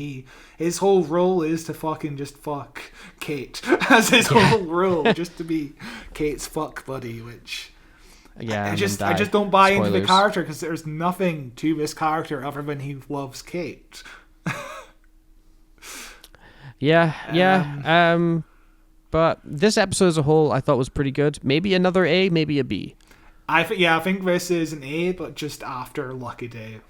his whole role is to fucking just fuck Kate. As his whole role, just to be Kate's fuck buddy, which... Yeah, I just don't buy into the character, because there's nothing to this character other than he loves Kate. But this episode as a whole, I thought was pretty good. Maybe another A, maybe a B. I think this is an A, but just after Lucky Day.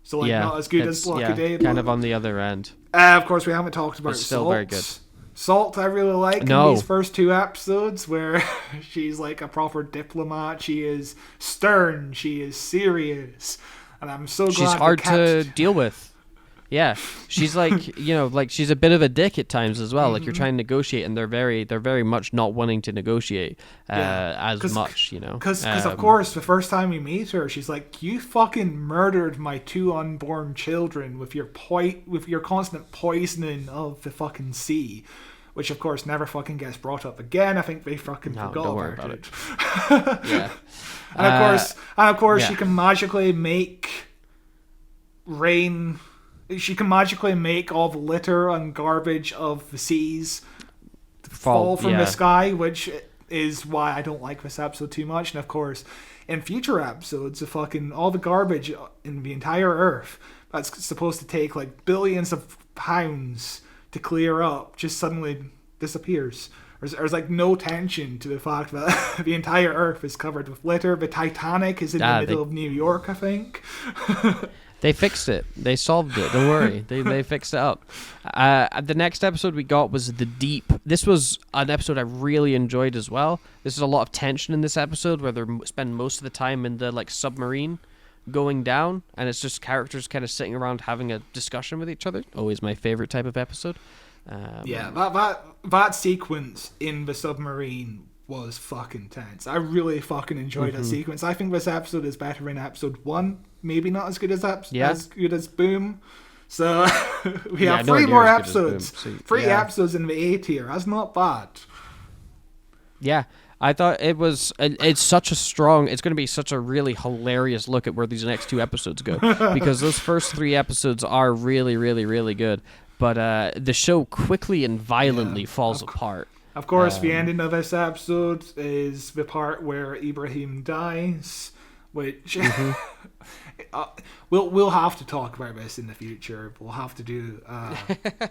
So like not as good as Lucky Day. Kind of on the other end. Of course, we haven't talked about still Salt. Very good. Salt, I really like in these first 2 episodes, where she's like a proper diplomat. She is stern. She is serious, and I'm so glad she's hard to deal with. Yeah, she's like, you know, like she's a bit of a dick at times as well. Like you're trying to negotiate, and they're very much not wanting to negotiate as much, you know. Because of course, the first time we meet her, she's like, "You fucking murdered my 2 unborn children with your constant poisoning of the fucking sea," which of course never fucking gets brought up again. I think they fucking forgot about it. Yeah, and of course, she can magically make rain. She can magically make all the litter and garbage of the seas fall from the sky, which is why I don't like this episode too much. And of course, in future episodes, all the garbage in the entire Earth that's supposed to take like billions of pounds to clear up just suddenly disappears there's like no tension to the fact that the entire Earth is covered with litter. The Titanic is in the middle of New York, I think. They fixed it. They solved it. Don't worry. They fixed it up. The next episode we got was The Deep. This was an episode I really enjoyed as well. There's a lot of tension in this episode where they spend most of the time in the like submarine going down, and it's just characters kind of sitting around having a discussion with each other. Always my favorite type of episode. That sequence in the submarine was fucking tense. I really fucking enjoyed that sequence. I think this episode is better than episode 1. Maybe not as good as as good as Boom. So we have 3 more episodes. Three episodes in the A tier. That's not bad. Yeah. I thought it's such a strong, it's going to be such a really hilarious look at where these next 2 episodes go, because those first 3 episodes are really, really, really good. But the show quickly and violently falls apart. Of course, the ending of this episode is the part where Ibrahim dies, which we'll have to talk about this in the future. We'll have to do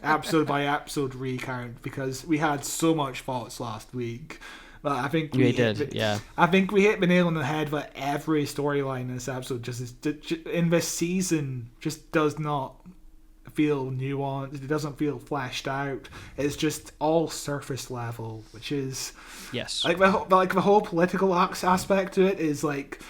episode by episode recount, because we had so much thoughts last week. But I think I think we hit the nail on the head that every storyline in this episode just in this season just does not feel nuanced. It doesn't feel fleshed out. It's just all surface level, which is like the whole political aspect to it is like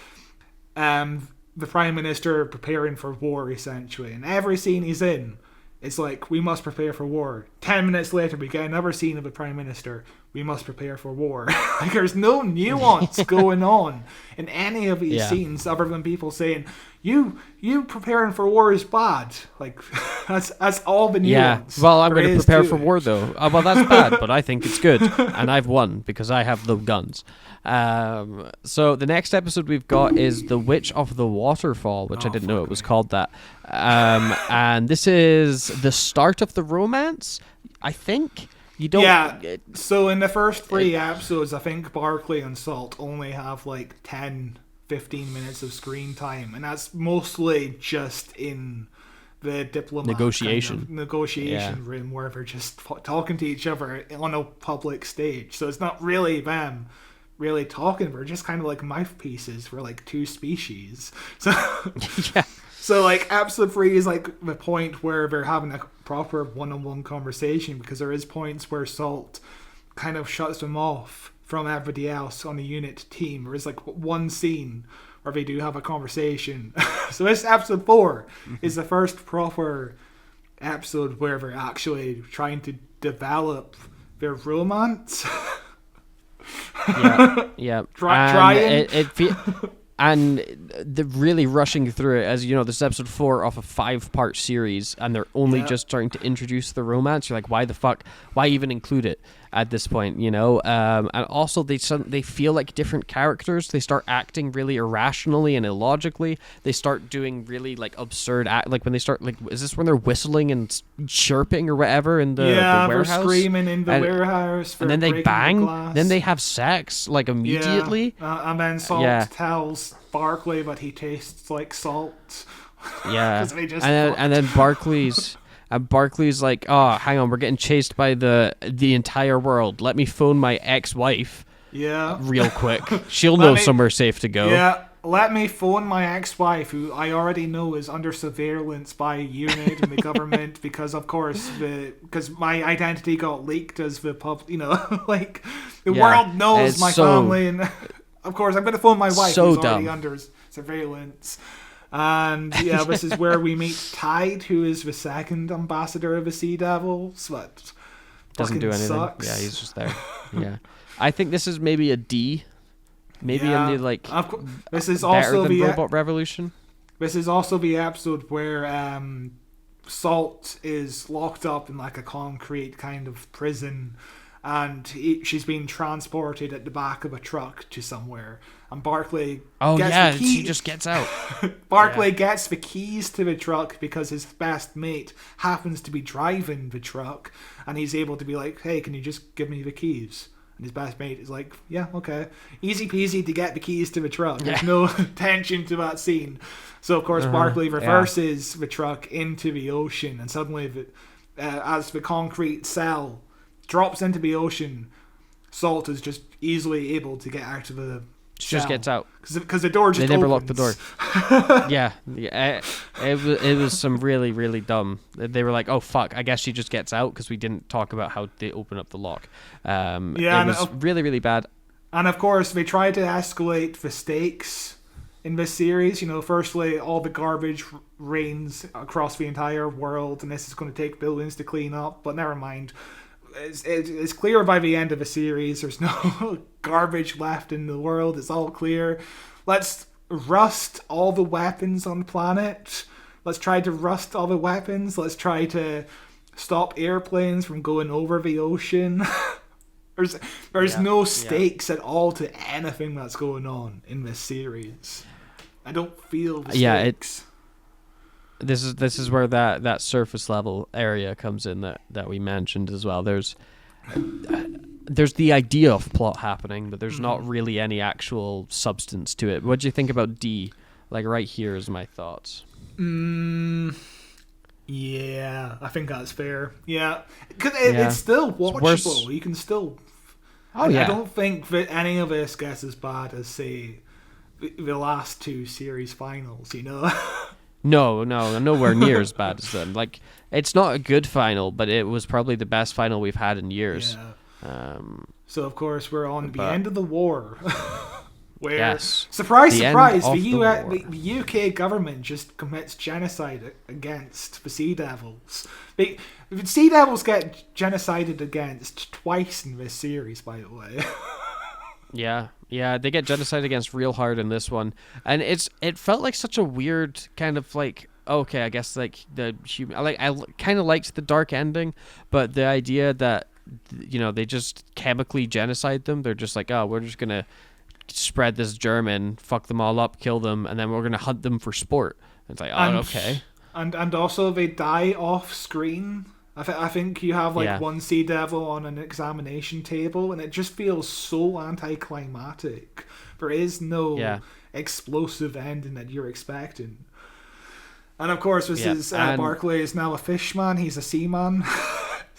the Prime Minister preparing for war, essentially. And every scene he's in, it's like, we must prepare for war. 10 minutes later, we get another scene of the Prime Minister. We must prepare for war. Like, there's no nuance going on in any of these scenes other than people saying, you preparing for war is bad. Like, that's all the nuance. Yeah, well, I'm going to prepare for war, though. Well, that's bad, but I think it's good. And I've won because I have the guns. So the next episode we've got is The Witch of the Waterfall, which I didn't know it was called that. And this is the start of the romance, I think. You don't. Yeah. So in the first 3 episodes, I think Barclay and Salt only have like 10, 15 minutes of screen time, and that's mostly just in the diplomat negotiation room where they're just talking to each other on a public stage. So it's not really them really talking. We're just kind of like mouthpieces for like 2 species. So So like episode 3 is like the point where they're having a proper one-on-one conversation, because there is points where Salt kind of shuts them off from everybody else on the unit team. There is like one scene where they do have a conversation. So this episode 4 is the first proper episode where they're actually trying to develop their romance. And the really rushing through it, as you know, this is episode 4 of a 5-part series, and they're only just starting to introduce the romance. You're like, why the fuck? Why even include it at this point? You know, and also they feel like different characters. They start acting really irrationally and illogically. They start doing really like absurd like when they start like, is this when they're whistling and chirping or whatever in the warehouse? They're screaming in the warehouse. And then they bang. Then they have sex like immediately. And then Salt tells Barclay that he tastes like salt. Yeah. And then Barclay's like, oh, hang on, we're getting chased by the entire world. Let me phone my ex-wife. Yeah. Real quick. She'll know somewhere safe to go. Yeah. Let me phone my ex-wife, who I already know is under surveillance by a unit in the government, because of course because my identity got leaked as the like the world knows my family, and of course I'm going to phone my wife, who's already under surveillance. And this is where we meet Tide, who is the second ambassador of the Sea Devils, but doesn't do anything. Sucks. Yeah, he's just there. Yeah, I think this is maybe a D. Maybe in the like. This is also than Robot Revolution. This is also the episode where Salt is locked up in like a concrete kind of prison, and she's being transported at the back of a truck to somewhere. And Barclay she just gets out. Barclay gets the keys to the truck because his best mate happens to be driving the truck, and he's able to be like, hey, can you just give me the keys? And his best mate is like, yeah, okay. Easy peasy to get the keys to the truck. There's no tension to that scene. So, of course, Barclay reverses the truck into the ocean, and suddenly, as the concrete cell drops into the ocean, Salt is just easily able to get out of the cell. Just gets out. Because the door just They never opens. locked the door. Yeah. It was some really, really dumb. They were like, oh, fuck, I guess she just gets out because we didn't talk about how they open up the lock. It was really, really bad. And of course, they try to escalate the stakes in this series. Firstly, all the garbage rains across the entire world, and this is going to take billions to clean up, but never mind. It's clear by the end of the series there's no garbage left in the world. It's all clear. Let's rust all the weapons on the planet. Let's try to rust all the weapons. Let's try to stop airplanes from going over the ocean. There's no stakes at all to anything that's going on in this series. I don't feel the stakes. This is where that surface level area comes in that we mentioned as well. There's the idea of plot happening, but there's not really any actual substance to it. What do you think about D? Like right here is my thoughts. Yeah, I think that's fair. Yeah, because it's still watchable. You can still. I don't think that any of this gets as bad as, say, the last two series finals. No, nowhere near as bad as them. Like, it's not a good final, but it was probably the best final we've had in years. Yeah. So, of course, we're on the end of the war. Where, surprise, surprise, the UK government just commits genocide against the Sea Devils. The Sea Devils get genocided against twice in this series, by the way. Yeah, they get genocide against real hard in this one, and it felt like such a weird kind of like, okay, I guess like I kind of liked the dark ending, but the idea that they just chemically genocide them. They're just like, oh, we're just gonna spread this German, fuck them all up, kill them, and then we're gonna hunt them for sport. It's like, oh, okay. And also they die off screen. I think you have one Sea Devil on an examination table, and it just feels so anticlimactic. There is no explosive ending that you're expecting. And of course, this is Barclay is now a fishman. He's a seaman.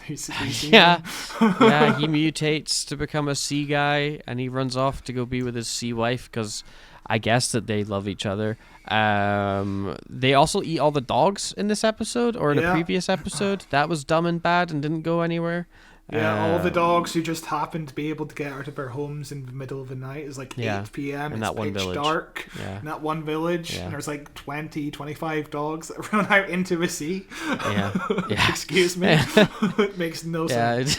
He's he mutates to become a sea guy, and he runs off to go be with his sea wife because I guess that they love each other. They also eat all the dogs in this episode, or in a previous episode. That was dumb and bad and didn't go anywhere. Yeah, all the dogs who just happen to be able to get out of their homes in the middle of the night. It's like 8 p.m. In It's that one pitch village. dark in that one village. And there's like 20, 25 dogs that run out into the sea. Yeah. Excuse me. It makes no sense.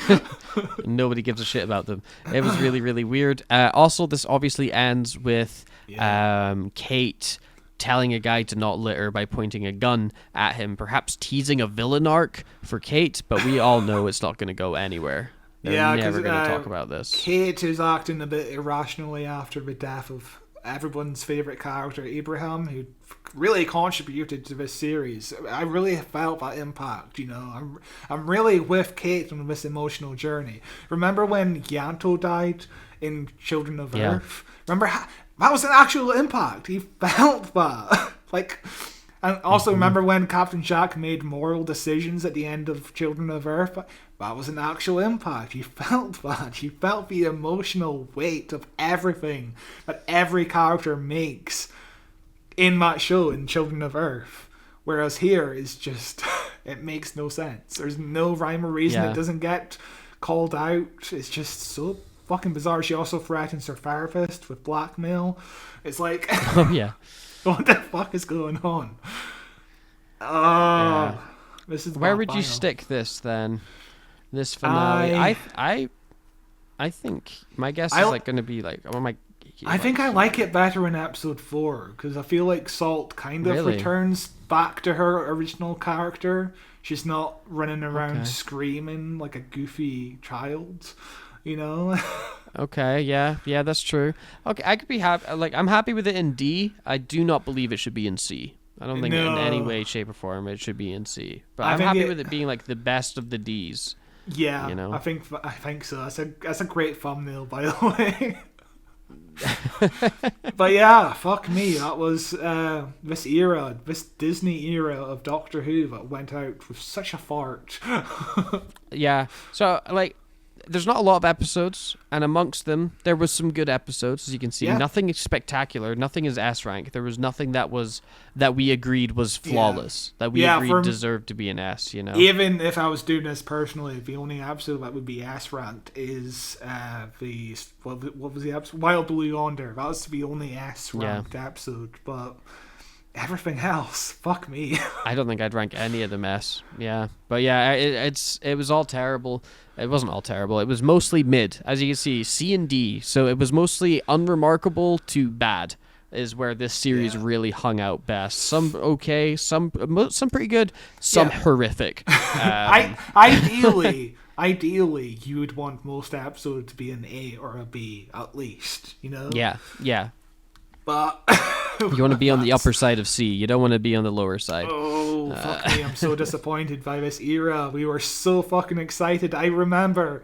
Nobody gives a shit about them. It was really, really weird. Also, this obviously ends with Kate telling a guy to not litter by pointing a gun at him, perhaps teasing a villain arc for Kate, but we all know it's not going to go anywhere. They're never going to talk about this. Kate is acting a bit irrationally after the death of everyone's favourite character, Abraham, who really contributed to this series. I really felt that impact, I'm really with Kate on this emotional journey. Remember when Yanto died in Children of Earth? Remember that was an actual impact. He felt that. And also remember when Captain Jack made moral decisions at the end of Children of Earth? That was an actual impact. You felt that. You felt the emotional weight of everything that every character makes in that show in Children of Earth. Whereas here is just, it makes no sense. There's no rhyme or reason. It doesn't get called out. It's just so fucking bizarre. She also threatens her therapist with blackmail. It's like, oh yeah, what the fuck is going on? This is where would you stick this then? This finale, I think my guess is going to be like, I think I like it better in episode 4 because I feel like Salt kind of returns back to her original character. She's not running around screaming like a goofy child. Okay, yeah, that's true. Okay, I could be happy. I'm happy with it in D. I do not believe it should be in C. I don't think in any way, shape, or form it should be in C. But I'm happy with it being like the best of the Ds. Yeah, I think so. That's a great thumbnail, by the way. But yeah, fuck me. That was this Disney era of Doctor Who that went out with such a fart. Yeah. So there's not a lot of episodes, and amongst them, there was some good episodes, as you can see. Yeah. Nothing is spectacular. Nothing is S rank. There was nothing that we agreed was flawless. That we agreed deserved to be an S. You know. Even if I was doing this personally, the only episode that would be S ranked is what was the episode? Wild Blue Yonder. That was the only S ranked episode, but. Everything else, fuck me. I don't think I'd rank any of them S. Yeah, but yeah, it was all terrible. It wasn't all terrible. It was mostly mid, as you can see, C and D. So it was mostly unremarkable to bad. Is where this series really hung out best. Some okay, some pretty good, some horrific. Ideally, you would want most episodes to be an A or a B at least. You know. Yeah. But you want to be on the upper side of C. You don't want to be on the lower side. Oh, fuck me. I'm so disappointed by this era. We were so fucking excited. I remember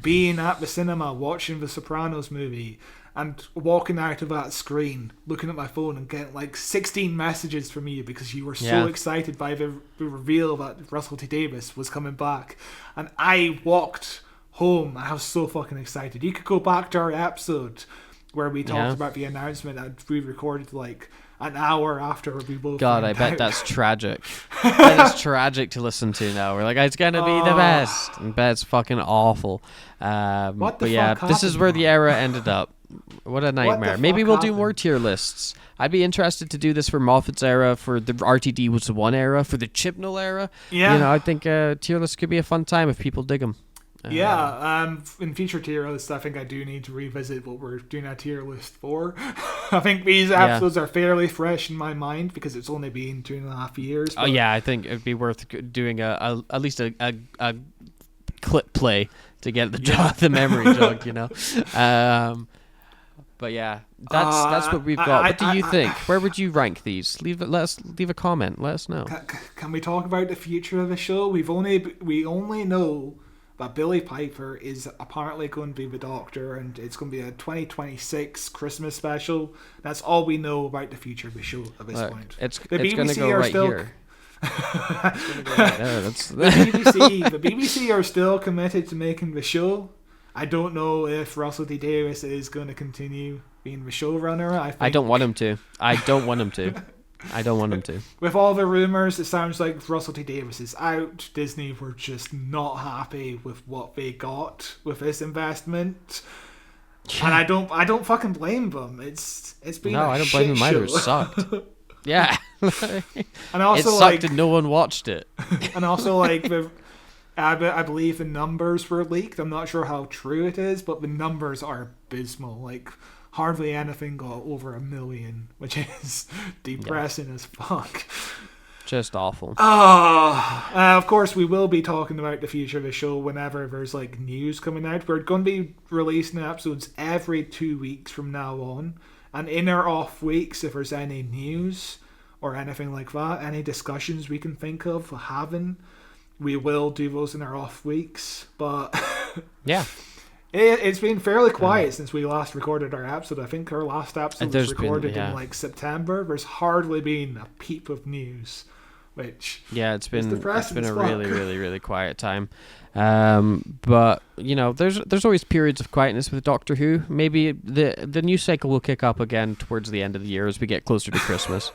being at the cinema watching the Sopranos movie and walking out of that screen, looking at my phone and getting like 16 messages from you because you were so excited by the reveal that Russell T Davies was coming back. And I walked home and I was so fucking excited. You could go back to our episode where we talked about the announcement and we recorded like an hour after we both. God, I bet that's tragic. That is tragic to listen to now. We're like, it's gonna be the best. And bet it's fucking awful. What the but yeah, fuck this is happened, where man? the era ended up. What a nightmare. Maybe we'll do more tier lists. I'd be interested to do this for Moffat's era, for the RTD was the one era, for the Chibnall era. Yeah. You know, I think tier lists could be a fun time if people dig them. In future tier lists, I think I do need to revisit what we're doing a tier list for. I think these episodes are fairly fresh in my mind because it's only been 2.5 years. Oh yeah, I think it'd be worth doing at least a clip play to get the memory jog, you know. But yeah, that's what we've got. What do you think? Where would you rank these? Leave a comment. Let us know. Can we talk about the future of the show? We only know that Billy Piper is apparently going to be the Doctor, and it's going to be a 2026 Christmas special. That's all we know about the future of the show at this point. It's going to go right here. The BBC are still committed to making the show. I don't know if Russell T Davies is going to continue being the showrunner. I don't want him to. I don't want him to. With all the rumours, it sounds like Russell T Davies is out. Disney were just not happy with what they got with this investment. And I don't fucking blame them. It's been I don't blame them either. It sucked. Yeah. And also, it sucked and no one watched it. And also, like, I believe the numbers were leaked. I'm not sure how true it is, but the numbers are abysmal. Like, hardly anything got over 1 million, which is depressing as fuck. Just awful. Of course, we will be talking about the future of the show whenever there's like news coming out. We're going to be releasing episodes every 2 weeks from now on. And in our off weeks, if there's any news or anything like that, any discussions we can think of having, we will do those in our off weeks. But yeah. It's been fairly quiet since we last recorded our episode. I think our last episode was recorded in like September. There's hardly been a peep of news, which it's been a really, really, really quiet time. But you know, there's always periods of quietness with Doctor Who. Maybe the news cycle will kick up again towards the end of the year as we get closer to Christmas.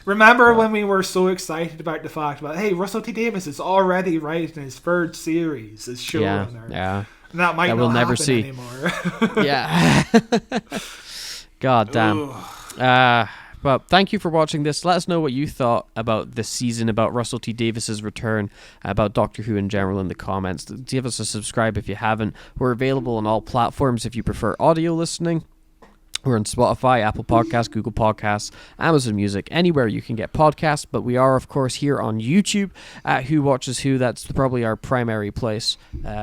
Remember when we were so excited about the fact that, hey, Russell T Davies is already writing his third series as showrunner. Yeah. And that might not we'll never happen see anymore. Yeah. God damn. But thank you for watching this. Let us know what you thought about this season, about Russell T Davies's return, about Doctor Who in general in the comments. Give us a subscribe if you haven't. We're available on all platforms if you prefer audio listening. We're on Spotify, Apple Podcasts, Google Podcasts, Amazon Music, anywhere you can get podcasts. But we are, of course, here on YouTube at Who Watches Who. That's probably our primary place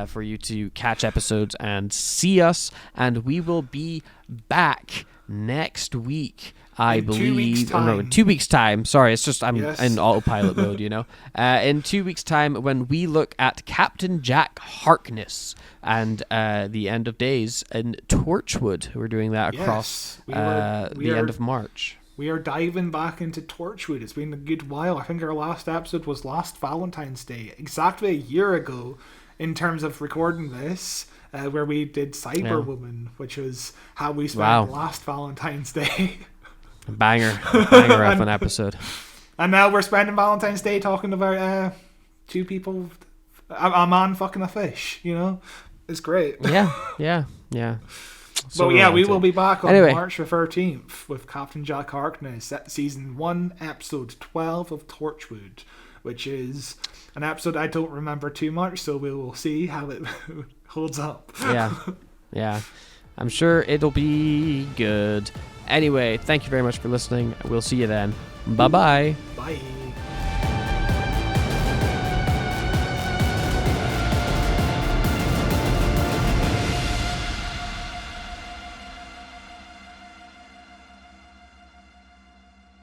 for you to catch episodes and see us. And we will be back next week. I believe, in 2 weeks' time. Sorry, it's just I'm in autopilot mode, you know. In 2 weeks' time, when we look at Captain Jack Harkness and the End of Days in Torchwood. We're doing that across the end of March. We are diving back into Torchwood. It's been a good while. I think our last episode was last Valentine's Day, exactly a year ago. in terms of recording this, where we did Cyberwoman, which was how we spent Wow. last Valentine's Day. Banger of an episode. And now we're spending Valentine's Day talking about two people, a man fucking a fish, you know? It's great. Yeah. So yeah, we will be back on Anyway. March the 13th with Captain Jack Harkness, season 1, episode 12 of Torchwood, which is an episode I don't remember too much, so we will see how it holds up. Yeah. I'm sure it'll be good. Anyway, thank you very much for listening. We'll see you then. Bye-bye. Bye.